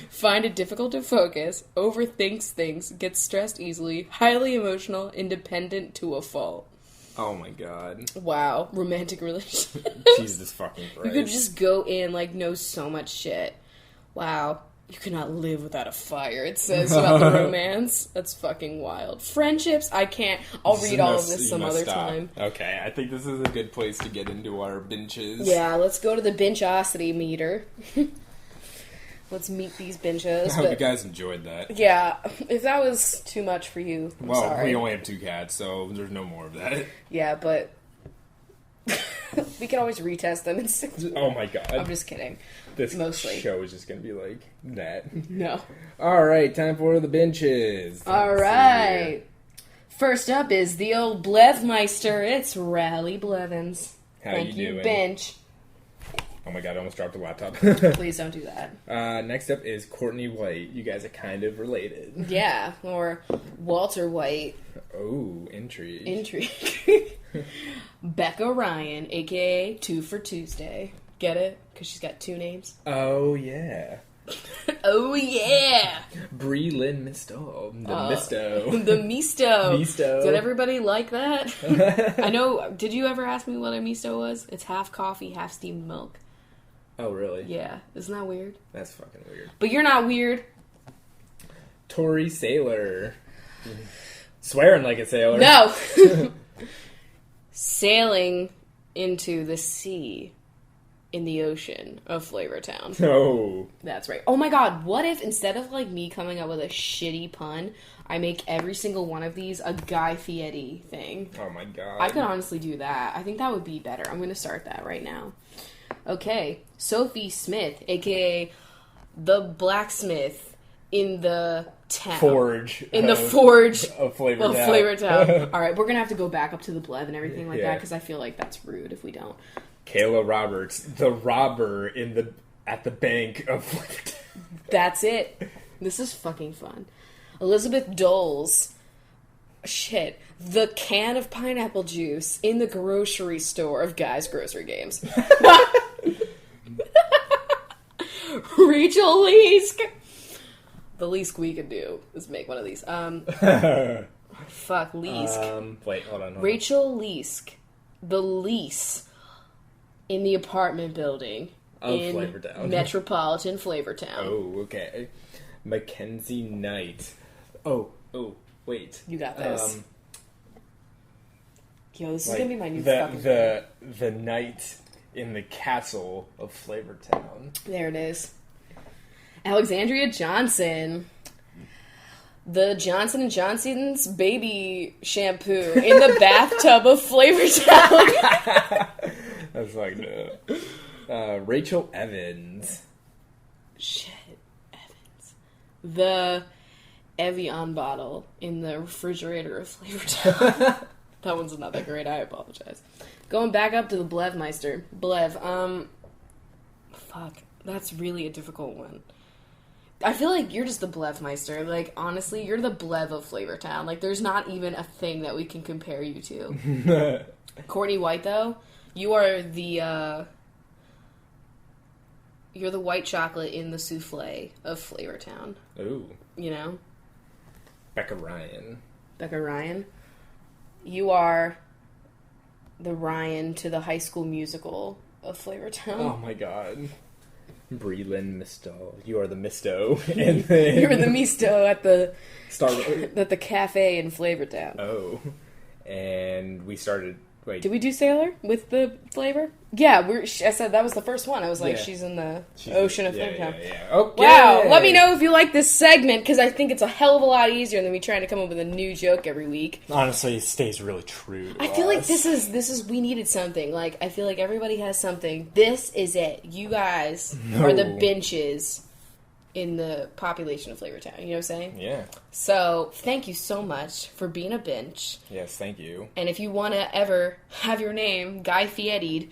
find it difficult to focus, overthinks things, gets stressed easily, highly emotional, independent to a fault. Oh my god. Wow, romantic relationship. Jesus fucking Christ. You could just go in, like, know so much shit. Wow. You cannot live without a fire, it says about the romance. That's fucking wild. Friendships, I can't. I'll read all of this some other time. Okay, I think this is a good place to get into our benches. Yeah, let's go to the benchosity meter. Let's meet these benches. I hope you guys enjoyed that. Yeah, if that was too much for you, I'm sorry. We only have 2 cats, so there's no more of that. Yeah, but we can always retest them. Oh my god. I'm just kidding. This mostly. show is just going to be like that. No. Alright, time for the benches. Alright. First up is the old Blevmeister. It's Rally Blevins. Thank you, doing? Bench. Oh my god, I almost dropped the laptop. Please don't do that. Next up is Courtney White. You guys are kind of related. Yeah, or Walter White. Oh, intrigue. Intrigue. Becca Ryan, a.k.a. 2 for Tuesday. Get it? Because she's got 2 names. Oh, yeah. Oh, yeah! Brie Lynn Misto. Misto. The Misto. Misto. Did everybody like that? I know. Did you ever ask me what a Misto was? It's half coffee, half steamed milk. Oh, really? Yeah. Isn't that weird? That's fucking weird. But you're not weird. Tori Sailor. Swearing like a sailor. No! Sailing into the sea in the ocean of Flavortown. Oh. That's right. Oh my god, what if instead of like me coming up with a shitty pun, I make every single one of these a Guy Fieri thing? Oh my god. I could honestly do that. I think that would be better. I'm going to start that right now. Okay, Sophie Smith, aka the blacksmith in the town. Forge. In the forge of Flavortown. Flavortown. Alright, we're going to have to go back up to the Blev and everything like that, because I feel like that's rude if we don't. Kayla Roberts, the robber at the bank of Flavortown. That's it. This is fucking fun. Elizabeth Doles. Shit. The can of pineapple juice in the grocery store of Guy's Grocery Games. Rachel Leask. The least we could do is make one of these. Fuck, Leask. Wait, hold on. Rachel Leask. The lease in the apartment building in Flavortown. Metropolitan Flavortown. Oh, okay. Mackenzie Knight. Oh, wait. You got this. Yo, this is gonna be my new the knight in the castle of Flavortown. There it is. Alexandria Johnson. The Johnson & Johnson's baby shampoo in the bathtub of Flavortown. That's like Rachel Evans. Shit, Evans. The Evian bottle in the refrigerator of Flavortown. That one's not that great, I apologize. Going back up to the Blevmeister. Blev, fuck, that's really a difficult one. I feel like you're just the Blevmeister. Like, honestly, you're the Blev of Flavortown. Like, there's not even a thing that we can compare you to. Courtney White, though, you are the, you're the white chocolate in the souffle of Flavortown. Ooh. You know? Becca Ryan. Becca Ryan. You are the Ryan to the High School Musical of Flavortown. Oh my god. Breland Misto. You are the Misto. And then You were the misto at the Started. at the cafe in Flavortown. Oh. And we started. Wait. Did we do Sailor with the flavor? Yeah, I said that was the first one. I was like, Yeah. she's in the ocean of yeah, Flavortown. yeah. Okay. Wow, let me know if you like this segment, because I think it's a hell of a lot easier than me trying to come up with a new joke every week. Honestly, it stays really true to I feel like us. this is we needed something. Like, I feel like everybody has something. This is it. You guys are the benches in the population of Flavortown. You know what I'm saying? Yeah. So, thank you so much for being a bench. Yes, thank you. And if you want to ever have your name Guy Fieri'd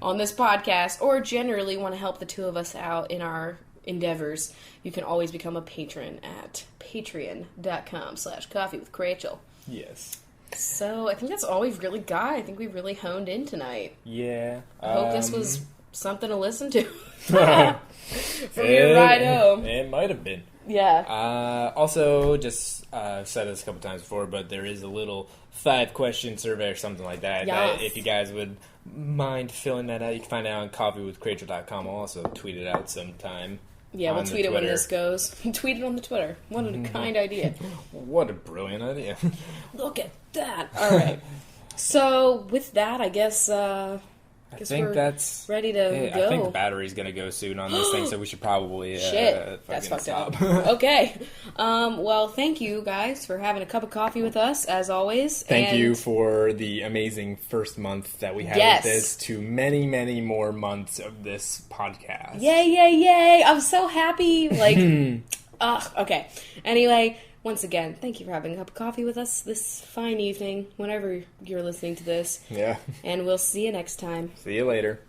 on this podcast, or generally want to help the two of us out in our endeavors, you can always become a patron at patreon.com/CoffeeWithChrachel. Yes. So I think that's all we've really got. I think we really honed in tonight. Yeah. I hope this was something to listen to from your ride home. It might have been. Yeah. Also, just said this a couple times before, but there is a little 5-question survey or something like that. Yes. If you guys would mind filling that out, you can find it on CoffeeWithChrachel.com. I'll also tweet it out sometime. Yeah, we'll on the tweet it when Twitter. this goes. Tweet it on the Twitter. What a kind idea. What a brilliant idea. Look at that. All right. So, with that, I guess I think we're that's ready to go. I think the battery's going to go soon on this thing, so we should probably Shit, that's fucked stop. up. Okay. Well, thank you guys for having a cup of coffee with us, as always. Thank you for the amazing first month that we had Yes. with this, to many, many more months of this podcast. Yay, yay, yay. I'm so happy. Like, okay. Anyway, once again, thank you for having a cup of coffee with us this fine evening, whenever you're listening to this. Yeah. And we'll see you next time. See you later.